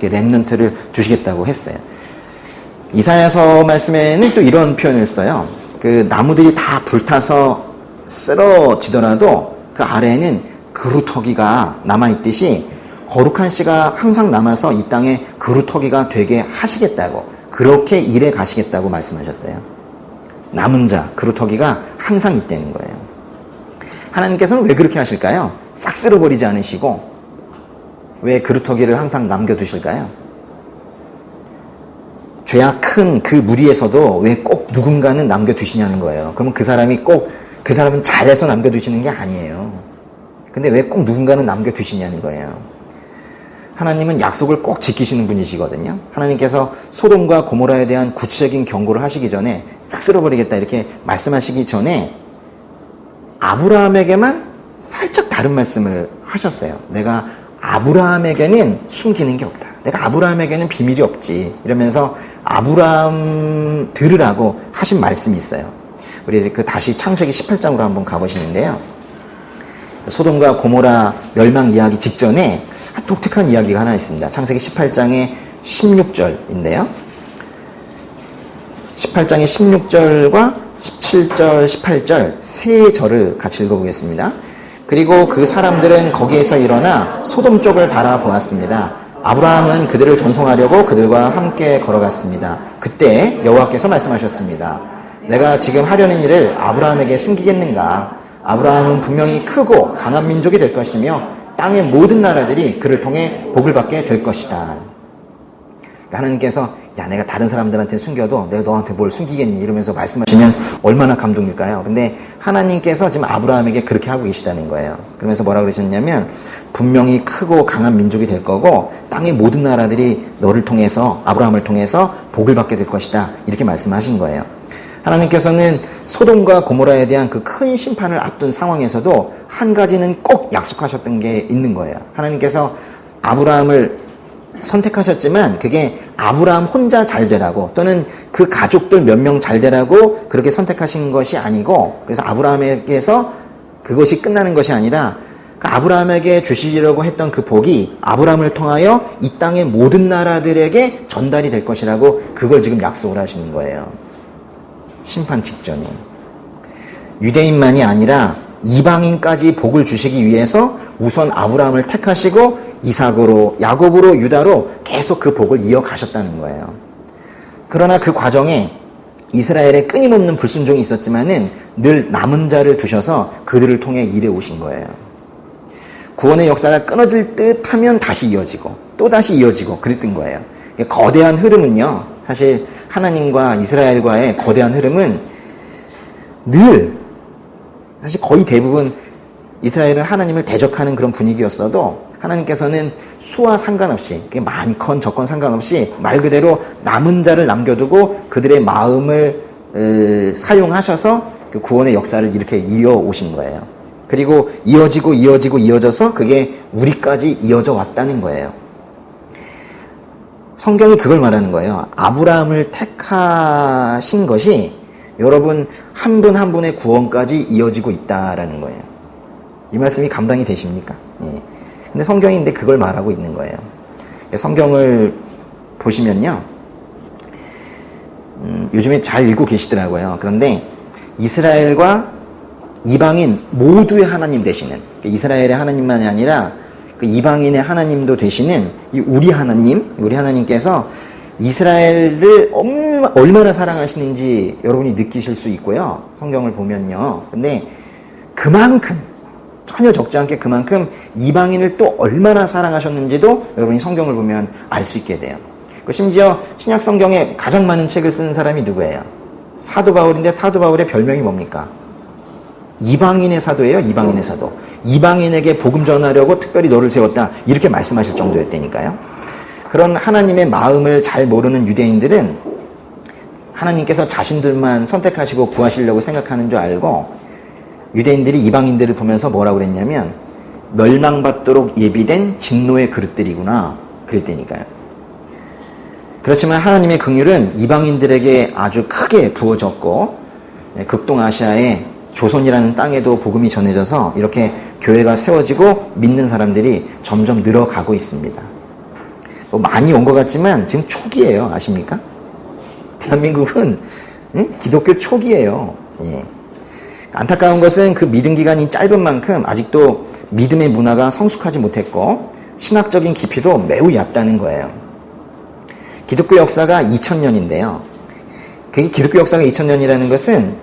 [SPEAKER 1] 렘넌트를 두시겠다고 했어요. 이사야서 말씀에는 또 이런 표현을 써요. 그 나무들이 다 불타서 쓰러지더라도 그 아래에는 그루터기가 남아있듯이 거룩한 씨가 항상 남아서 이 땅에 그루터기가 되게 하시겠다고, 그렇게 일해 가시겠다고 말씀하셨어요. 남은 자, 그루터기가 항상 있다는 거예요. 하나님께서는 왜 그렇게 하실까요? 싹 쓸어버리지 않으시고 왜 그루터기를 항상 남겨두실까요? 죄악 큰 그 무리에서도 왜 꼭 누군가는 남겨두시냐는 거예요. 그러면 그 사람은 잘해서 남겨두시는 게 아니에요. 근데 왜 꼭 누군가는 남겨두시냐는 거예요. 하나님은 약속을 꼭 지키시는 분이시거든요. 하나님께서 소돔과 고모라에 대한 구체적인 경고를 하시기 전에 싹 쓸어버리겠다 이렇게 말씀하시기 전에 아브라함에게만 살짝 다른 말씀을 하셨어요. 내가 아브라함에게는 숨기는 게 없다. 내가 아브라함에게는 비밀이 없지. 이러면서 아브라함 들으라고 하신 말씀이 있어요. 우리 다시 창세기 18장으로 한번 가보시는데요. 소돔과 고모라 멸망 이야기 직전에 독특한 이야기가 하나 있습니다. 창세기 18장의 16절인데요. 18장의 16절과 17절, 18절 세 절을 같이 읽어보겠습니다. 그리고 그 사람들은 거기에서 일어나 소돔 쪽을 바라보았습니다. 아브라함은 그들을 전송하려고 그들과 함께 걸어갔습니다. 그때 여호와께서 말씀하셨습니다. 내가 지금 하려는 일을 아브라함에게 숨기겠는가? 아브라함은 분명히 크고 강한 민족이 될 것이며 땅의 모든 나라들이 그를 통해 복을 받게 될 것이다. 하나님께서 야 내가 다른 사람들한테 숨겨도 내가 너한테 뭘 숨기겠니? 이러면서 말씀하시면 얼마나 감동일까요? 근데 하나님께서 지금 아브라함에게 그렇게 하고 계시다는 거예요. 그러면서 뭐라 그러셨냐면 분명히 크고 강한 민족이 될 거고 땅의 모든 나라들이 너를 통해서 아브라함을 통해서 복을 받게 될 것이다. 이렇게 말씀하신 거예요. 하나님께서는 소돔과 고모라에 대한 그 큰 심판을 앞둔 상황에서도 한 가지는 꼭 약속하셨던 게 있는 거예요. 하나님께서 아브라함을 선택하셨지만 그게 아브라함 혼자 잘 되라고 또는 그 가족들 몇 명 잘 되라고 그렇게 선택하신 것이 아니고 그래서 아브라함에게서 그것이 끝나는 것이 아니라 그 아브라함에게 주시려고 했던 그 복이 아브라함을 통하여 이 땅의 모든 나라들에게 전달이 될 것이라고 그걸 지금 약속을 하시는 거예요. 심판 직전에. 유대인만이 아니라 이방인까지 복을 주시기 위해서 우선 아브라함을 택하시고 이삭으로, 야곱으로, 유다로 계속 그 복을 이어가셨다는 거예요. 그러나 그 과정에 이스라엘에 끊임없는 불순종이 있었지만은 늘 남은 자를 두셔서 그들을 통해 일해 오신 거예요. 구원의 역사가 끊어질 듯 하면 다시 이어지고 또 다시 이어지고 그랬던 거예요. 거대한 흐름은요, 사실 하나님과 이스라엘과의 거대한 흐름은 늘 사실 거의 대부분 이스라엘은 하나님을 대적하는 그런 분위기였어도 하나님께서는 수와 상관없이, 많건 적건 상관없이 말 그대로 남은 자를 남겨두고 그들의 마음을 사용하셔서 그 구원의 역사를 이렇게 이어오신 거예요. 그리고 이어져서 그게 우리까지 이어져 왔다는 거예요. 성경이 그걸 말하는 거예요. 아브라함을 택하신 것이 여러분 한 분 한 분의 구원까지 이어지고 있다라는 거예요. 이 말씀이 감당이 되십니까? 예. 근데 성경인데 그걸 말하고 있는 거예요. 성경을 보시면요. 요즘에 잘 읽고 계시더라고요. 그런데 이스라엘과 이방인 모두의 하나님 되시는, 이스라엘의 하나님만이 아니라 그 이방인의 하나님도 되시는 이 우리 하나님께서 이스라엘을 얼마나 사랑하시는지 여러분이 느끼실 수 있고요. 성경을 보면요. 근데 그만큼, 전혀 적지 않게 그만큼 이방인을 또 얼마나 사랑하셨는지도 여러분이 성경을 보면 알 수 있게 돼요. 심지어 신약 성경에 가장 많은 책을 쓴 사람이 누구예요? 사도 바울인데 사도 바울의 별명이 뭡니까? 이방인의 사도예요. 이방인의 사도. 이방인에게 복음 전하려고 특별히 너를 세웠다. 이렇게 말씀하실 정도였다니까요. 그런 하나님의 마음을 잘 모르는 유대인들은 하나님께서 자신들만 선택하시고 구하시려고 생각하는 줄 알고 유대인들이 이방인들을 보면서 뭐라고 그랬냐면 멸망받도록 예비된 진노의 그릇들이구나 그랬다니까요. 그렇지만 하나님의 긍휼은 이방인들에게 아주 크게 부어졌고 극동아시아의 조선이라는 땅에도 복음이 전해져서 이렇게 교회가 세워지고 믿는 사람들이 점점 늘어가고 있습니다. 많이 온 것 같지만 지금 초기예요. 아십니까? 대한민국은 기독교 초기예요. 예. 안타까운 것은 그 믿음 기간이 짧은 만큼 아직도 믿음의 문화가 성숙하지 못했고 신학적인 깊이도 매우 얕다는 거예요. 기독교 역사가 2000년인데요. 그게 기독교 역사가 2000년이라는 것은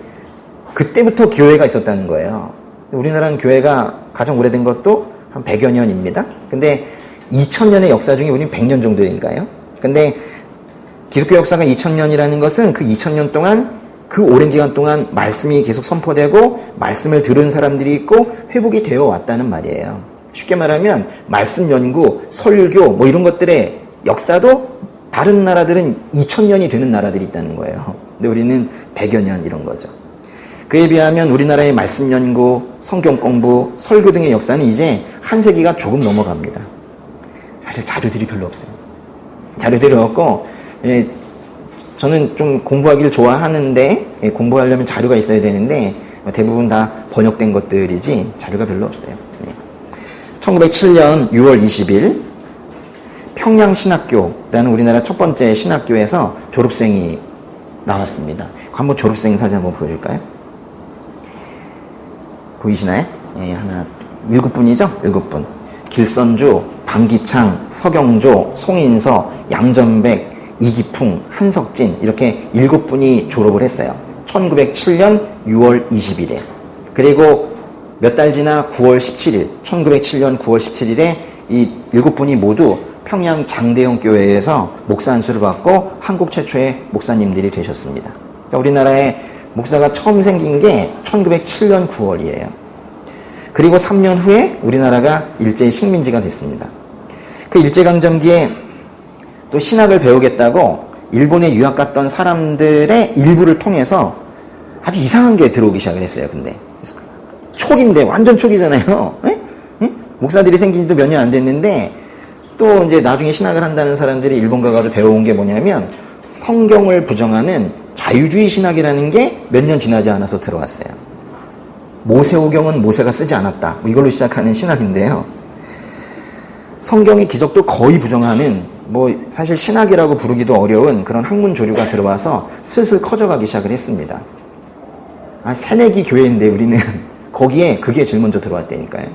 [SPEAKER 1] 그때부터 교회가 있었다는 거예요. 우리나라는 교회가 가장 오래된 것도 한 100여 년입니다. 근데 2000년의 역사 중에 우리는 100년 정도니까요. 근데 기독교 역사가 2000년이라는 것은 그 2000년 동안 그 오랜 기간 동안 말씀이 계속 선포되고 말씀을 들은 사람들이 있고 회복이 되어 왔다는 말이에요. 쉽게 말하면 말씀 연구, 설교 뭐 이런 것들의 역사도 다른 나라들은 2000년이 되는 나라들이 있다는 거예요. 근데 우리는 100여 년 이런 거죠. 그에 비하면 우리나라의 말씀 연구, 성경 공부, 설교 등의 역사는 이제 한 세기가 조금 넘어갑니다. 사실 자료들이 별로 없어요. 자료들이 없고 저는 좀 공부하기를 좋아하는데 공부하려면 자료가 있어야 되는데 대부분 다 번역된 것들이지 자료가 별로 없어요. 1907년 6월 20일 평양신학교라는 우리나라 첫 번째 신학교에서 졸업생이 나왔습니다. 한번 졸업생 사진 한번 보여줄까요? 보이시나요? 하나 7분이죠? 7분. 길선주, 방기창, 서경조, 송인서, 양전백, 이기풍, 한석진 이렇게 7분이 졸업을 했어요. 1907년 6월 20일에. 그리고 몇 달 지나 9월 17일, 1907년 9월 17일에 이 7분이 모두 평양 장대영 교회에서 목사 안수를 받고 한국 최초의 목사님들이 되셨습니다. 그러니까 우리나라에 목사가 처음 생긴 게 1907년 9월이에요. 그리고 3년 후에 우리나라가 일제의 식민지가 됐습니다. 그 일제강점기에 또 신학을 배우겠다고 일본에 유학 갔던 사람들의 일부를 통해서 아주 이상한 게 들어오기 시작을 했어요. 근데 초기인데 완전 초기잖아요. 목사들이 생긴 지도 몇 년 안 됐는데 또 이제 나중에 신학을 한다는 사람들이 일본 가가지고 배워온 게 뭐냐면 성경을 부정하는 자유주의 신학이라는 게 몇 년 지나지 않아서 들어왔어요. 모세오경은 모세가 쓰지 않았다. 이걸로 시작하는 신학인데요. 성경의 기적도 거의 부정하는 사실 신학이라고 부르기도 어려운 그런 학문 조류가 들어와서 슬슬 커져가기 시작을 했습니다. 새내기 교회인데 우리는 거기에 그게 제일 먼저 들어왔다니까요.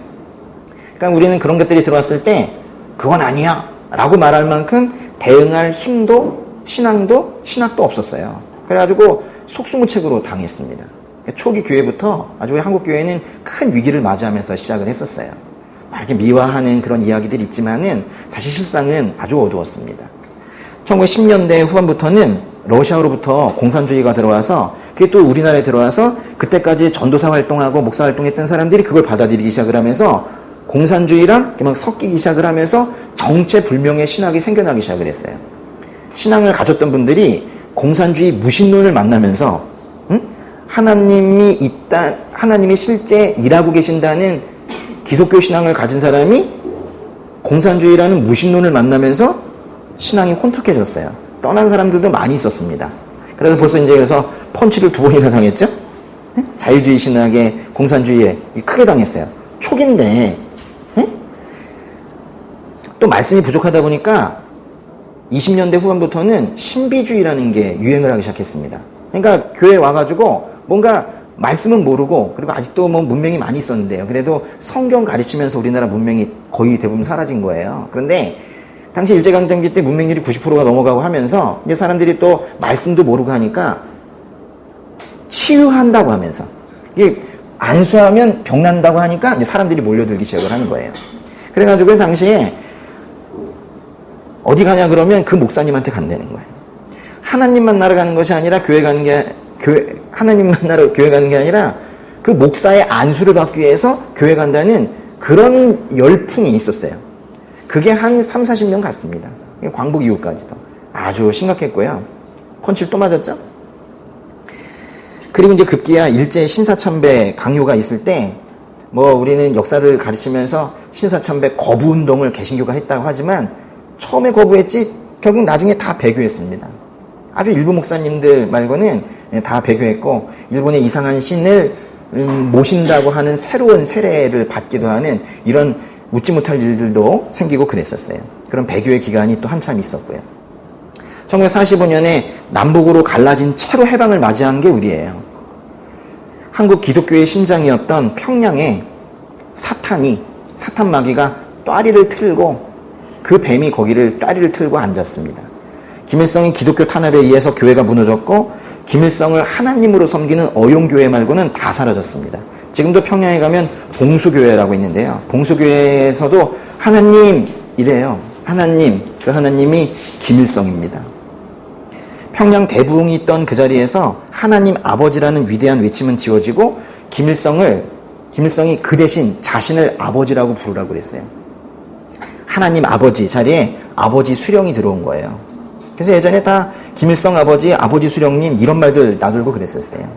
[SPEAKER 1] 그러니까 우리는 그런 것들이 들어왔을 때 그건 아니야 라고 말할 만큼 대응할 힘도 신앙도 신학도 없었어요. 그래가지고 속수무책으로 당했습니다. 초기 교회부터 아주 우리 한국 교회는 큰 위기를 맞이하면서 시작을 했었어요. 이렇게 미화하는 그런 이야기들이 있지만은 사실 실상은 아주 어두웠습니다. 1910년대 후반부터는 러시아로부터 공산주의가 들어와서 그게 또 우리나라에 들어와서 그때까지 전도사 활동하고 목사 활동했던 사람들이 그걸 받아들이기 시작을 하면서 공산주의랑 막 섞이기 시작을 하면서 정체불명의 신학이 생겨나기 시작을 했어요. 신앙을 가졌던 분들이 공산주의 무신론을 만나면서 하나님이 실제 일하고 계신다는 기독교 신앙을 가진 사람이 공산주의라는 무신론을 만나면서 신앙이 혼탁해졌어요. 떠난 사람들도 많이 있었습니다. 그래서 벌써 이제 그래서 펀치를 2번이나 당했죠? 자유주의 신학에 공산주의에 크게 당했어요. 초기인데, 또 말씀이 부족하다 보니까 20년대 후반부터는 신비주의라는 게 유행을 하기 시작했습니다. 그러니까 교회에 와가지고 뭔가 말씀은 모르고 그리고 아직도 뭐 문명이 많이 있었는데요. 그래도 성경 가르치면서 우리나라 문명이 거의 대부분 사라진 거예요. 그런데 당시 일제강점기 때 문맹률이 90%가 넘어가고 하면서 이제 사람들이 또 말씀도 모르고 하니까 치유한다고 하면서 이게 안수하면 병난다고 하니까 이제 사람들이 몰려들기 시작을 하는 거예요. 그래가지고 당시에 어디 가냐 그러면 그 목사님한테 간다는 거예요. 하나님 만나러 가는 것이 아니라 하나님 만나러 교회 가는 게 아니라 그 목사의 안수를 받기 위해서 교회 간다는 그런 열풍이 있었어요. 그게 한 3, 40년 갔습니다. 광복 이후까지도. 아주 심각했고요. 펀치를 또 맞았죠? 그리고 이제 급기야 일제 신사참배 강요가 있을 때, 뭐 우리는 역사를 가르치면서 신사참배 거부운동을 개신교가 했다고 하지만 처음에 거부했지 결국 나중에 다 배교했습니다. 아주 일부 목사님들 말고는 다 배교했고 일본의 이상한 신을 모신다고 하는 새로운 세례를 받기도 하는 이런 웃지 못할 일들도 생기고 그랬었어요. 그런 배교의 기간이 또 한참 있었고요. 1945년에 남북으로 갈라진 채로 해방을 맞이한 게 우리예요. 한국 기독교의 심장이었던 평양에 사탄 마귀가 따리를 틀고 그 뱀이 거기를 따리를 틀고 앉았습니다. 김일성이 기독교 탄압에 의해서 교회가 무너졌고 김일성을 하나님으로 섬기는 어용교회 말고는 다 사라졌습니다. 지금도 평양에 가면 봉수교회라고 있는데요. 봉수교회에서도 하나님이래요. 하나님, 그 하나님이 김일성입니다. 평양 대부흥이 있던 그 자리에서 하나님 아버지라는 위대한 외침은 지워지고 김일성이 그 대신 자신을 아버지라고 부르라고 그랬어요. 하나님 아버지 자리에 아버지 수령이 들어온 거예요. 그래서 예전에 다 김일성 아버지 수령님 이런 말들 나들고 그랬었어요.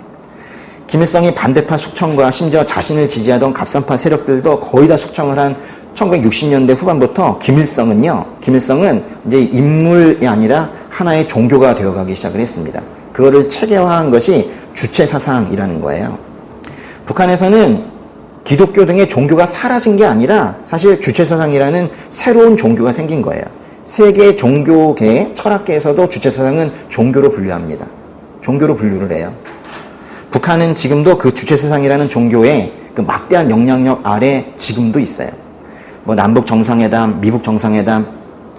[SPEAKER 1] 김일성이 반대파 숙청과 심지어 자신을 지지하던 갑산파 세력들도 거의 다 숙청을 한 1960년대 후반부터 김일성은 이제 인물이 아니라 하나의 종교가 되어가기 시작을 했습니다. 그거를 체계화한 것이 주체사상이라는 거예요. 북한에서는 기독교 등의 종교가 사라진 게 아니라 사실 주체사상이라는 새로운 종교가 생긴 거예요. 세계 종교계, 철학계에서도 주체사상은 종교로 분류합니다. 종교로 분류를 해요. 북한은 지금도 그 주체사상이라는 종교의 그 막대한 영향력 아래 지금도 있어요. 뭐 남북 정상회담, 미북 정상회담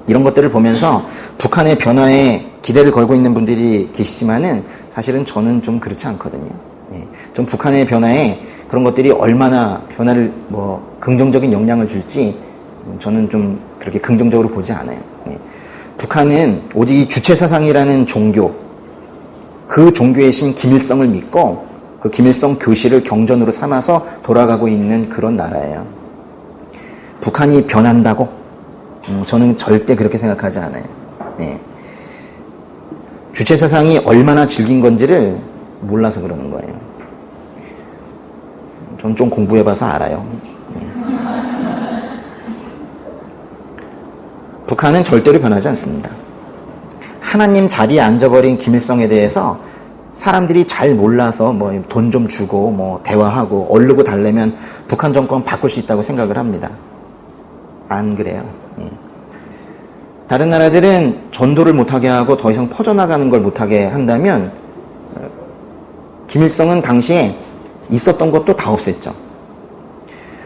[SPEAKER 1] 이런 것들을 보면서 북한의 변화에 기대를 걸고 있는 분들이 계시지만은 사실은 저는 좀 그렇지 않거든요. 좀 북한의 변화에 그런 것들이 얼마나 변화를 긍정적인 영향을 줄지 저는 좀 그렇게 긍정적으로 보지 않아요. 북한은 오직 이 주체사상이라는 종교, 그 종교의 신 김일성을 믿고 그 김일성 교실을 경전으로 삼아서 돌아가고 있는 그런 나라예요. 북한이 변한다고? 저는 절대 그렇게 생각하지 않아요. 주체사상이 얼마나 질긴 건지를 몰라서 그러는 거예요. 전 좀 공부해봐서 알아요. 북한은 절대로 변하지 않습니다. 하나님 자리에 앉아버린 김일성에 대해서 사람들이 잘 몰라서 돈 좀 주고 대화하고 얼르고 달래면 북한 정권 바꿀 수 있다고 생각을 합니다. 안 그래요. 다른 나라들은 전도를 못하게 하고 더 이상 퍼져나가는 걸 못하게 한다면 김일성은 당시에 있었던 것도 다 없앴죠.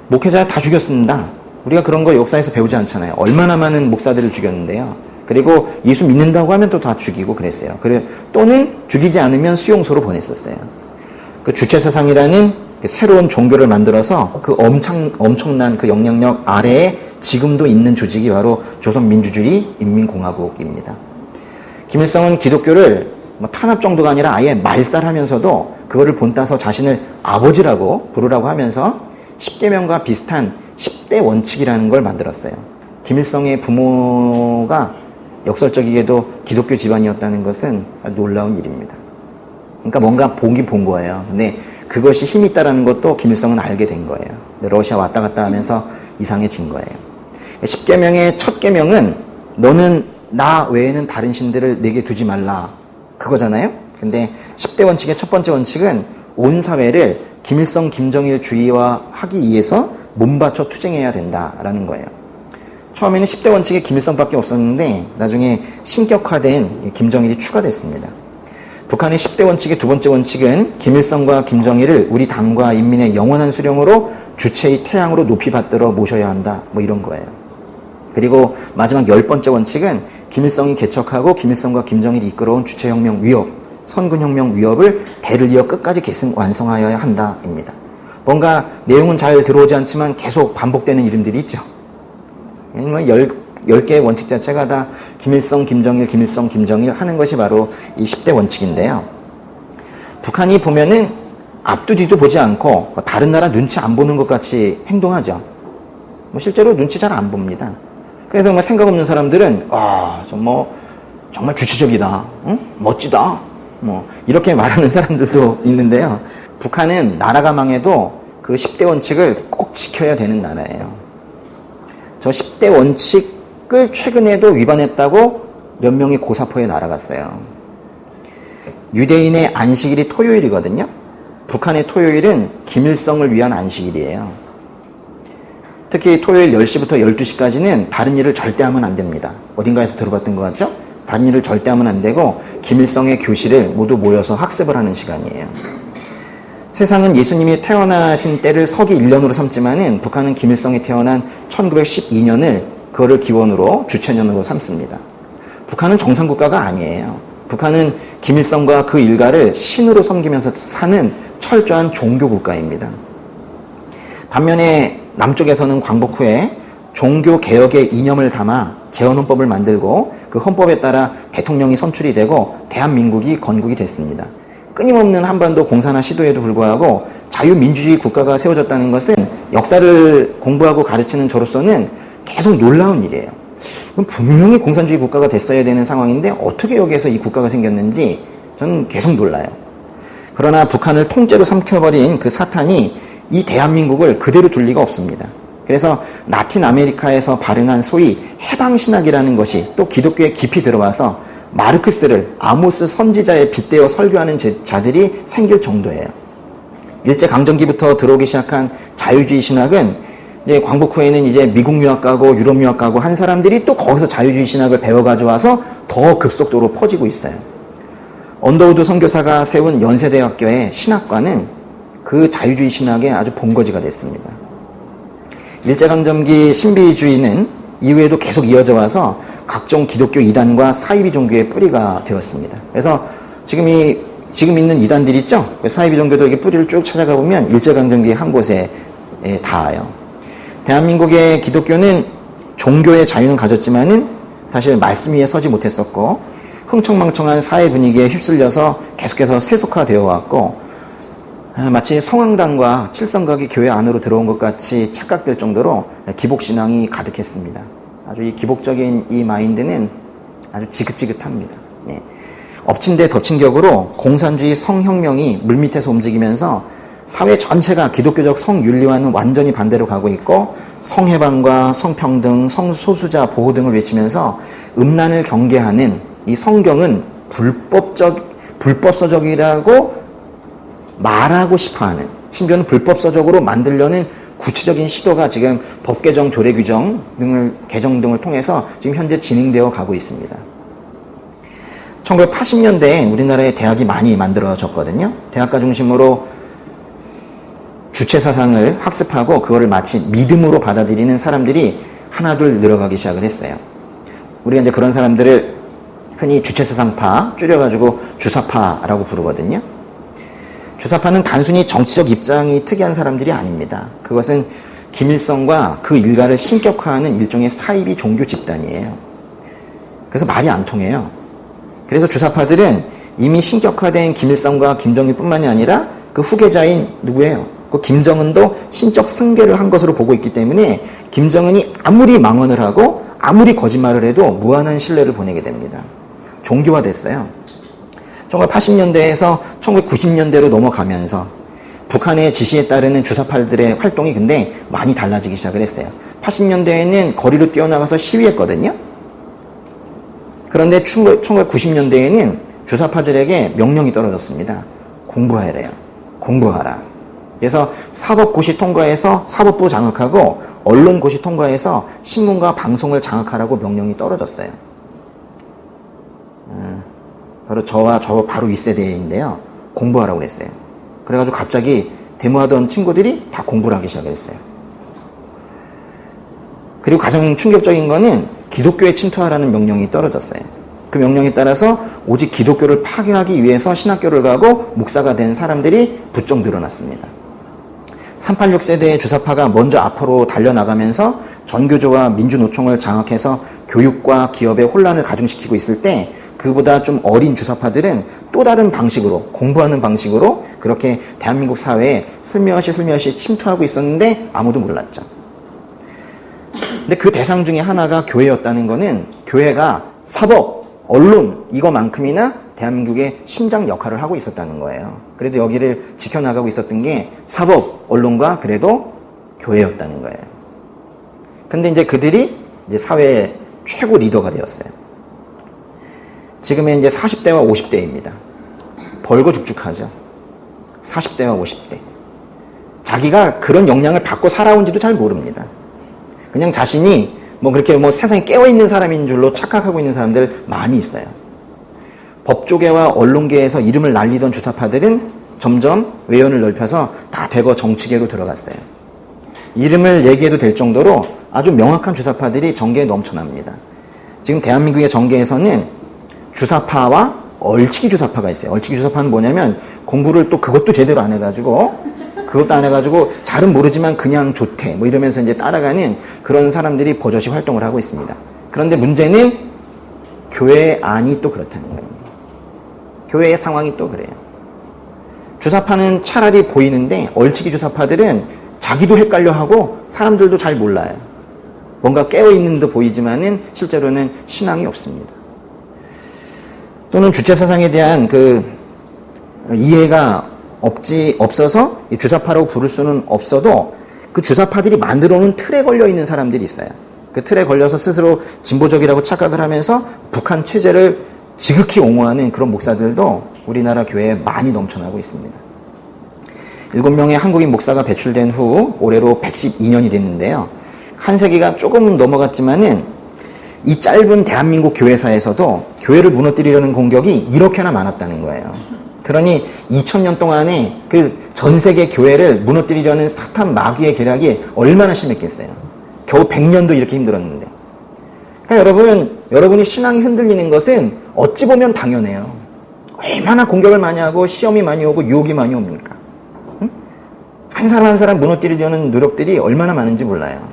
[SPEAKER 1] 목회자 다 죽였습니다. 우리가 그런 거 역사에서 배우지 않잖아요. 얼마나 많은 목사들을 죽였는데요. 그리고 예수 믿는다고 하면 또 다 죽이고 그랬어요. 또는 죽이지 않으면 수용소로 보냈었어요. 그 주체사상이라는 그 새로운 종교를 만들어서 그 엄청난 그 영향력 아래에 지금도 있는 조직이 바로 조선민주주의 인민공화국입니다. 김일성은 기독교를 뭐 탄압 정도가 아니라 아예 말살하면서도 그거를 본따서 자신을 아버지라고 부르라고 하면서 10계명과 비슷한 10대 원칙이라는 걸 만들었어요. 김일성의 부모가 역설적이게도 기독교 집안이었다는 것은 놀라운 일입니다. 그러니까 뭔가 보긴 본 거예요. 근데 그것이 힘이 있다는 것도 김일성은 알게 된 거예요. 러시아 왔다 갔다 하면서 이상해진 거예요. 10계명의 첫 계명은 너는 나 외에는 다른 신들을 내게 두지 말라. 그거잖아요. 근데 10대 원칙의 첫 번째 원칙은 온 사회를 김일성, 김정일 주의화하기 위해서 몸바쳐 투쟁해야 된다라는 거예요. 처음에는 10대 원칙에 김일성밖에 없었는데 나중에 신격화된 김정일이 추가됐습니다. 북한의 10대 원칙의 두 번째 원칙은 김일성과 김정일을 우리 당과 인민의 영원한 수령으로 주체의 태양으로 높이 받들어 모셔야 한다. 뭐 이런 거예요. 그리고 마지막 10번째 원칙은 김일성이 개척하고 김일성과 김정일이 이끌어온 주체혁명 위협, 선군혁명 위협을 대를 이어 끝까지 완성하여야 한다입니다. 뭔가 내용은 잘 들어오지 않지만 계속 반복되는 이름들이 있죠. 10개의 원칙 자체가 다 김일성, 김정일, 김일성, 김정일 하는 것이 바로 이 10대 원칙인데요. 북한이 보면은 앞도 뒤도 보지 않고 다른 나라 눈치 안 보는 것 같이 행동하죠. 실제로 눈치 잘 안 봅니다. 그래서 정말 생각 없는 사람들은 정말 주체적이다, 응? 멋지다, 이렇게 말하는 사람들도 있는데요. 북한은 나라가 망해도 그 10대 원칙을 꼭 지켜야 되는 나라예요. 저 10대 원칙을 최근에도 위반했다고 몇 명이 고사포에 날아갔어요. 유대인의 안식일이 토요일이거든요. 북한의 토요일은 김일성을 위한 안식일이에요. 특히 토요일 10시부터 12시까지는 다른 일을 절대 하면 안 됩니다. 어딘가에서 들어봤던 것 같죠? 다른 일을 절대 하면 안 되고 김일성의 교실을 모두 모여서 학습을 하는 시간이에요. 세상은 예수님이 태어나신 때를 서기 1년으로 삼지만은 북한은 김일성이 태어난 1912년을 그거를 기원으로 주체년으로 삼습니다. 북한은 정상국가가 아니에요. 북한은 김일성과 그 일가를 신으로 섬기면서 사는 철저한 종교국가입니다. 반면에 남쪽에서는 광복 후에 종교개혁의 이념을 담아 재헌헌법을 만들고 그 헌법에 따라 대통령이 선출이 되고 대한민국이 건국이 됐습니다. 끊임없는 한반도 공산화 시도에도 불구하고 자유민주주의 국가가 세워졌다는 것은 역사를 공부하고 가르치는 저로서는 계속 놀라운 일이에요. 분명히 공산주의 국가가 됐어야 되는 상황인데 어떻게 여기에서 이 국가가 생겼는지 저는 계속 놀라요. 그러나 북한을 통째로 삼켜버린 그 사탄이 이 대한민국을 그대로 둘 리가 없습니다. 그래서 라틴 아메리카에서 발행한 소위 해방신학이라는 것이 또 기독교에 깊이 들어와서 마르크스를 아모스 선지자에 빗대어 설교하는 자들이 생길 정도예요. 일제강점기부터 들어오기 시작한 자유주의 신학은 이제 광복 후에는 이제 미국 유학 가고 유럽 유학 가고 한 사람들이 또 거기서 자유주의 신학을 배워 가져와서 더 급속도로 퍼지고 있어요. 언더우드 선교사가 세운 연세대학교의 신학과는 그 자유주의 신학의 아주 본거지가 됐습니다. 일제강점기 신비주의는 이후에도 계속 이어져 와서 각종 기독교 이단과 사이비 종교의 뿌리가 되었습니다. 그래서 지금 있는 이단들 있죠? 사이비 종교들에게 뿌리를 쭉 찾아가 보면 일제강점기 한 곳에 닿아요. 대한민국의 기독교는 종교의 자유는 가졌지만은 사실 말씀 위에 서지 못했었고 흥청망청한 사회 분위기에 휩쓸려서 계속해서 세속화되어 왔고 마치 성황당과 칠성각이 교회 안으로 들어온 것 같이 착각될 정도로 기복신앙이 가득했습니다. 아주 이 기복적인 이 마인드는 아주 지긋지긋합니다. 네. 엎친 데 덮친 격으로 공산주의 성혁명이 물밑에서 움직이면서 사회 전체가 기독교적 성윤리와는 완전히 반대로 가고 있고 성해방과 성평등, 성소수자 보호 등을 외치면서 음란을 경계하는 이 성경은 불법서적이라고 말하고 싶어하는, 심지어는 불법서적으로 만들려는 구체적인 시도가 지금 법 개정, 조례 규정 개정 등을 통해서 지금 현재 진행되어 가고 있습니다. 1980년대에 우리나라에 대학이 많이 만들어졌거든요. 대학가 중심으로 주체 사상을 학습하고 그거를 마치 믿음으로 받아들이는 사람들이 하나둘 늘어가기 시작을 했어요. 우리가 이제 그런 사람들을 흔히 주체 사상파, 줄여가지고 주사파라고 부르거든요. 주사파는 단순히 정치적 입장이 특이한 사람들이 아닙니다. 그것은 김일성과 그 일가를 신격화하는 일종의 사이비 종교 집단이에요. 그래서 말이 안 통해요. 그래서 주사파들은 이미 신격화된 김일성과 김정일뿐만이 아니라 그 후계자인 누구예요? 그 김정은도 신적 승계를 한 것으로 보고 있기 때문에 김정은이 아무리 망언을 하고 아무리 거짓말을 해도 무한한 신뢰를 보내게 됩니다. 종교화됐어요. 1980년대에서 1990년대로 넘어가면서 북한의 지시에 따르는 주사파들의 활동이 근데 많이 달라지기 시작을 했어요. 80년대에는 거리로 뛰어나가서 시위했거든요. 그런데 1990년대에는 주사파들에게 명령이 떨어졌습니다. 공부하래요. 공부하라. 그래서 사법고시 통과해서 사법부 장악하고 언론고시 통과해서 신문과 방송을 장악하라고 명령이 떨어졌어요. 바로 저와 저 바로 윗세대인데요. 공부하라고 그랬어요. 그래가지고 갑자기 데모하던 친구들이 다 공부를 하기 시작했어요. 그리고 가장 충격적인 거는 기독교에 침투하라는 명령이 떨어졌어요. 그 명령에 따라서 오직 기독교를 파괴하기 위해서 신학교를 가고 목사가 된 사람들이 부쩍 늘어났습니다. 386 세대의 주사파가 먼저 앞으로 달려나가면서 전교조와 민주노총을 장악해서 교육과 기업의 혼란을 가중시키고 있을 때 그보다 좀 어린 주사파들은 또 다른 방식으로 공부하는 방식으로 그렇게 대한민국 사회에 슬며시 침투하고 있었는데 아무도 몰랐죠. 근데 그 대상 중에 하나가 교회였다는 거는 교회가 사법, 언론 이거만큼이나 대한민국의 심장 역할을 하고 있었다는 거예요. 그래도 여기를 지켜나가고 있었던 게 사법, 언론과 그래도 교회였다는 거예요. 근데 이제 그들이 이제 사회의 최고 리더가 되었어요. 지금은 이제 40대와 50대입니다. 벌거죽죽하죠. 40대와 50대. 자기가 그런 영향을 받고 살아온지도 잘 모릅니다. 그냥 자신이 뭐 그렇게 뭐 세상에 깨어있는 사람인 줄로 착각하고 있는 사람들 많이 있어요. 법조계와 언론계에서 이름을 날리던 주사파들은 점점 외연을 넓혀서 다 대거 정치계로 들어갔어요. 이름을 얘기해도 될 정도로 아주 명확한 주사파들이 정계에 넘쳐납니다. 지금 대한민국의 정계에서는 주사파와 얼치기 주사파가 있어요. 얼치기 주사파는 뭐냐면 공부를 또 그것도 제대로 안 해가지고 잘은 모르지만 그냥 좋대 뭐 이러면서 이제 따라가는 그런 사람들이 버젓이 활동을 하고 있습니다. 그런데 문제는 교회 안이 또 그렇다는 거예요. 교회의 상황이 또 그래요. 주사파는 차라리 보이는데 얼치기 주사파들은 자기도 헷갈려하고 사람들도 잘 몰라요. 뭔가 깨어있는 듯 보이지만은 실제로는 신앙이 없습니다. 또는 주체사상에 대한 그 이해가 없어서 주사파라고 부를 수는 없어도 그 주사파들이 만들어 놓은 틀에 걸려 있는 사람들이 있어요. 그 틀에 걸려서 스스로 진보적이라고 착각을 하면서 북한 체제를 지극히 옹호하는 그런 목사들도 우리나라 교회에 많이 넘쳐나고 있습니다. 7명의 한국인 목사가 배출된 후 올해로 112년이 됐는데요. 한 세기가 조금 넘어갔지만은 이 짧은 대한민국 교회사에서도 교회를 무너뜨리려는 공격이 이렇게나 많았다는 거예요. 그러니 2000년 동안에 그 전 세계 교회를 무너뜨리려는 사탄 마귀의 계략이 얼마나 심했겠어요. 겨우 100년도 이렇게 힘들었는데. 그러니까 여러분이 신앙이 흔들리는 것은 어찌 보면 당연해요. 얼마나 공격을 많이 하고 시험이 많이 오고 유혹이 많이 옵니까? 응? 한 사람 한 사람 무너뜨리려는 노력들이 얼마나 많은지 몰라요.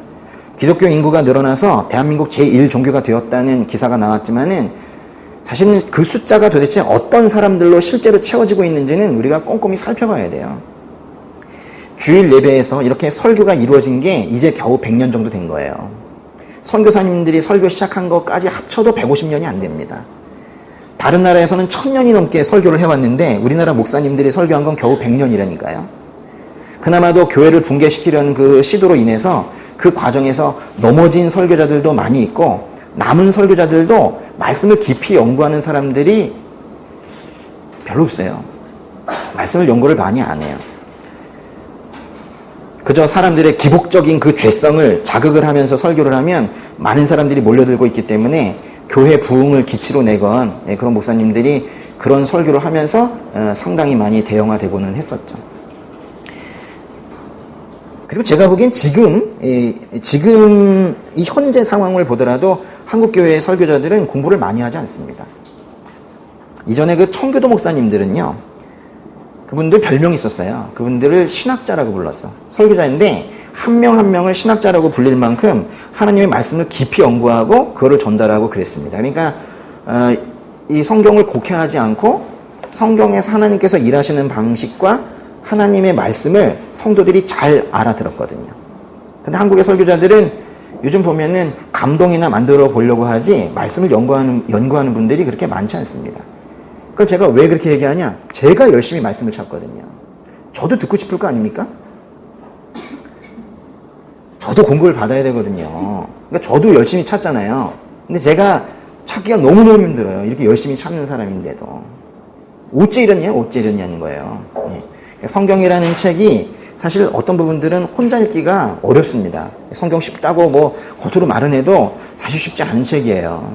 [SPEAKER 1] 기독교 인구가 늘어나서 대한민국 제1종교가 되었다는 기사가 나왔지만은 사실은 그 숫자가 도대체 어떤 사람들로 실제로 채워지고 있는지는 우리가 꼼꼼히 살펴봐야 돼요. 주일 예배에서 이렇게 설교가 이루어진 게 이제 겨우 100년 정도 된 거예요. 선교사님들이 설교 시작한 것까지 합쳐도 150년이 안 됩니다. 다른 나라에서는 1000년이 넘게 설교를 해왔는데 우리나라 목사님들이 설교한 건 겨우 100년이라니까요. 그나마도 교회를 붕괴시키려는 그 시도로 인해서 그 과정에서 넘어진 설교자들도 많이 있고 남은 설교자들도 말씀을 깊이 연구하는 사람들이 별로 없어요. 말씀을 연구를 많이 안 해요. 그저 사람들의 기복적인 그 죄성을 자극을 하면서 설교를 하면 많은 사람들이 몰려들고 있기 때문에 교회 부흥을 기치로 내건 그런 목사님들이 그런 설교를 하면서 상당히 많이 대형화되고는 했었죠. 그리고 제가 보기엔 지금 이 현재 상황을 보더라도 한국교회의 설교자들은 공부를 많이 하지 않습니다. 이전에 그 청교도 목사님들은요, 그분들 별명이 있었어요. 그분들을 신학자라고 불렀어. 설교자인데 한 명 한 명을 신학자라고 불릴 만큼 하나님의 말씀을 깊이 연구하고 그거를 전달하고 그랬습니다. 그러니까 이 성경을 곡해하지 않고 성경에서 하나님께서 일하시는 방식과 하나님의 말씀을 성도들이 잘 알아들었거든요. 근데 한국의 설교자들은 요즘 보면은 감동이나 만들어 보려고 하지 말씀을 연구하는 분들이 그렇게 많지 않습니다. 그걸 제가 왜 그렇게 얘기하냐? 제가 열심히 말씀을 찾거든요. 저도 듣고 싶을 거 아닙니까? 저도 공부를 받아야 되거든요. 그러니까 저도 열심히 찾잖아요. 근데 제가 찾기가 너무너무 힘들어요. 이렇게 열심히 찾는 사람인데도. 어째 이랬냐? 어째 이랬냐는 거예요. 예. 성경이라는 책이 사실 어떤 부분들은 혼자 읽기가 어렵습니다. 성경 쉽다고 뭐 겉으로 말은 해도 사실 쉽지 않은 책이에요.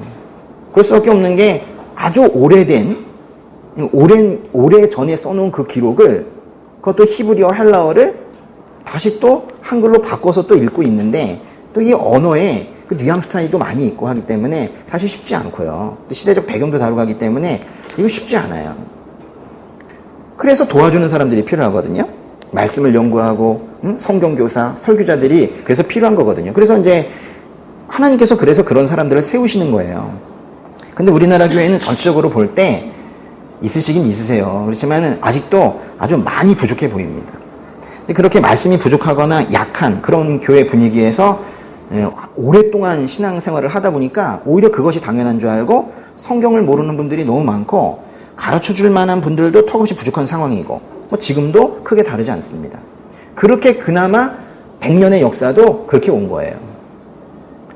[SPEAKER 1] 그럴 수밖에 없는 게 아주 오래 전에 써놓은 그 기록을 그것도 히브리어 헬라어를 다시 또 한글로 바꿔서 또 읽고 있는데 또 이 언어에 그 뉘앙스 차이도 많이 있고 하기 때문에 사실 쉽지 않고요. 또 시대적 배경도 다루고 하기 때문에 이거 쉽지 않아요. 그래서 도와주는 사람들이 필요하거든요. 말씀을 연구하고 성경교사, 설교자들이 그래서 필요한 거거든요. 그래서 이제 하나님께서 그래서 그런 사람들을 세우시는 거예요. 근데 우리나라 교회는 전체적으로 볼 때 있으시긴 있으세요. 그렇지만 아직도 아주 많이 부족해 보입니다. 근데 그렇게 말씀이 부족하거나 약한 그런 교회 분위기에서 오랫동안 신앙생활을 하다 보니까 오히려 그것이 당연한 줄 알고 성경을 모르는 분들이 너무 많고 가르쳐줄 만한 분들도 턱없이 부족한 상황이고 뭐 지금도 크게 다르지 않습니다. 그렇게 그나마 100년의 역사도 그렇게 온 거예요.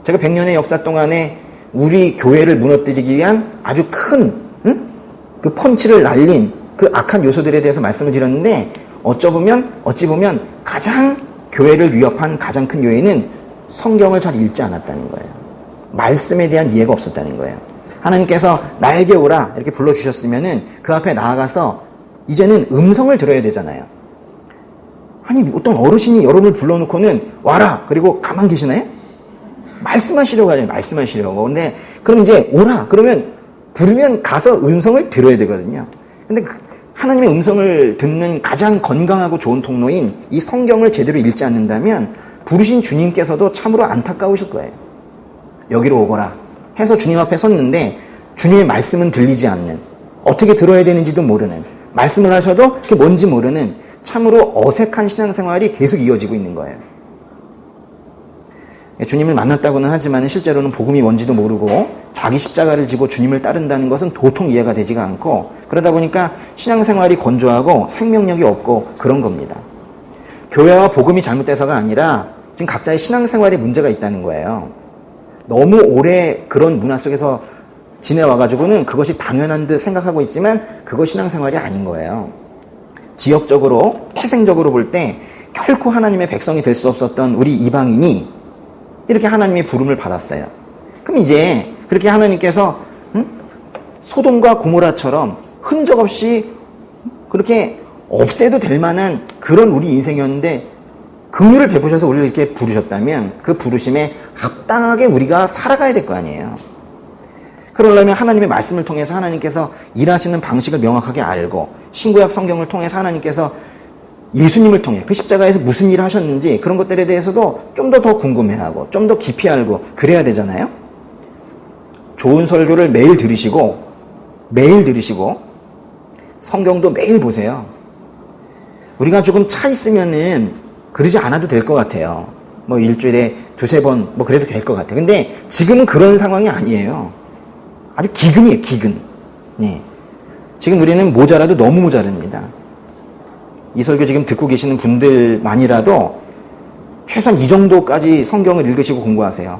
[SPEAKER 1] 제가 100년의 역사 동안에 우리 교회를 무너뜨리기 위한 아주 큰 그 펀치를 날린 그 악한 요소들에 대해서 말씀을 드렸는데 어찌 보면 가장 교회를 위협한 가장 큰 요인은 성경을 잘 읽지 않았다는 거예요. 말씀에 대한 이해가 없었다는 거예요. 하나님께서 나에게 오라 이렇게 불러주셨으면은 그 앞에 나아가서 이제는 음성을 들어야 되잖아요. 아니 어떤 어르신이 여러분을 불러놓고는 와라 그리고 가만 계시나요? 말씀하시려고 하잖아요. 말씀하시려고. 근데 그럼 이제 오라 그러면 부르면 가서 음성을 들어야 되거든요. 근데 하나님의 음성을 듣는 가장 건강하고 좋은 통로인 이 성경을 제대로 읽지 않는다면 부르신 주님께서도 참으로 안타까우실 거예요. 여기로 오거라 해서 주님 앞에 섰는데 주님의 말씀은 들리지 않는, 어떻게 들어야 되는지도 모르는, 말씀을 하셔도 그게 뭔지 모르는 참으로 어색한 신앙생활이 계속 이어지고 있는 거예요. 주님을 만났다고는 하지만 실제로는 복음이 뭔지도 모르고 자기 십자가를 지고 주님을 따른다는 것은 도통 이해가 되지가 않고, 그러다 보니까 신앙생활이 건조하고 생명력이 없고 그런 겁니다. 교회와 복음이 잘못돼서가 아니라 지금 각자의 신앙생활에 문제가 있다는 거예요. 너무 오래 그런 문화 속에서 지내와가지고는 그것이 당연한 듯 생각하고 있지만 그거 신앙생활이 아닌 거예요. 지역적으로, 태생적으로 볼 때 결코 하나님의 백성이 될 수 없었던 우리 이방인이 이렇게 하나님의 부름을 받았어요. 그럼 이제 그렇게 하나님께서 소돔과 고모라처럼 흔적 없이 그렇게 없애도 될 만한 그런 우리 인생이었는데 긍휼을 베푸셔서 우리를 이렇게 부르셨다면 그 부르심에 합당하게 우리가 살아가야 될 거 아니에요. 그러려면 하나님의 말씀을 통해서 하나님께서 일하시는 방식을 명확하게 알고, 신구약 성경을 통해서 하나님께서 예수님을 통해 그 십자가에서 무슨 일을 하셨는지 그런 것들에 대해서도 좀 더 궁금해하고 좀 더 깊이 알고 그래야 되잖아요. 좋은 설교를 매일 들으시고 성경도 매일 보세요. 우리가 조금 차 있으면은 그러지 않아도 될 것 같아요. 뭐 일주일에 두세 번 뭐 그래도 될 것 같아요. 근데 지금은 그런 상황이 아니에요. 아주 기근이에요, 기근. 네. 지금 우리는 모자라도 너무 모자릅니다. 이 설교 지금 듣고 계시는 분들만이라도 최소한 이 정도까지 성경을 읽으시고 공부하세요.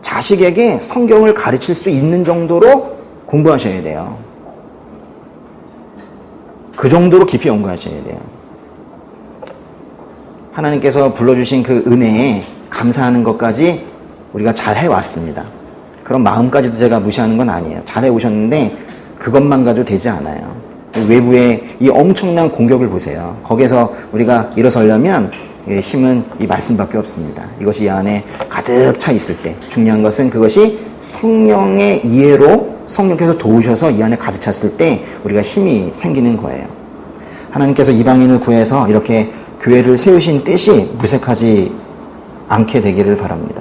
[SPEAKER 1] 자식에게 성경을 가르칠 수 있는 정도로 공부하셔야 돼요. 그 정도로 깊이 연구하셔야 돼요. 하나님께서 불러주신 그 은혜에 감사하는 것까지 우리가 잘 해왔습니다. 그런 마음까지도 제가 무시하는 건 아니에요. 잘 해오셨는데 그것만 가지고 되지 않아요. 외부의 이 엄청난 공격을 보세요. 거기에서 우리가 일어서려면 힘은 이 말씀밖에 없습니다. 이것이 이 안에 가득 차 있을 때, 중요한 것은 그것이 성령의 이해로 성령께서 도우셔서 이 안에 가득 찼을 때 우리가 힘이 생기는 거예요. 하나님께서 이방인을 구해서 이렇게 교회를 세우신 뜻이 무색하지 않게 되기를 바랍니다.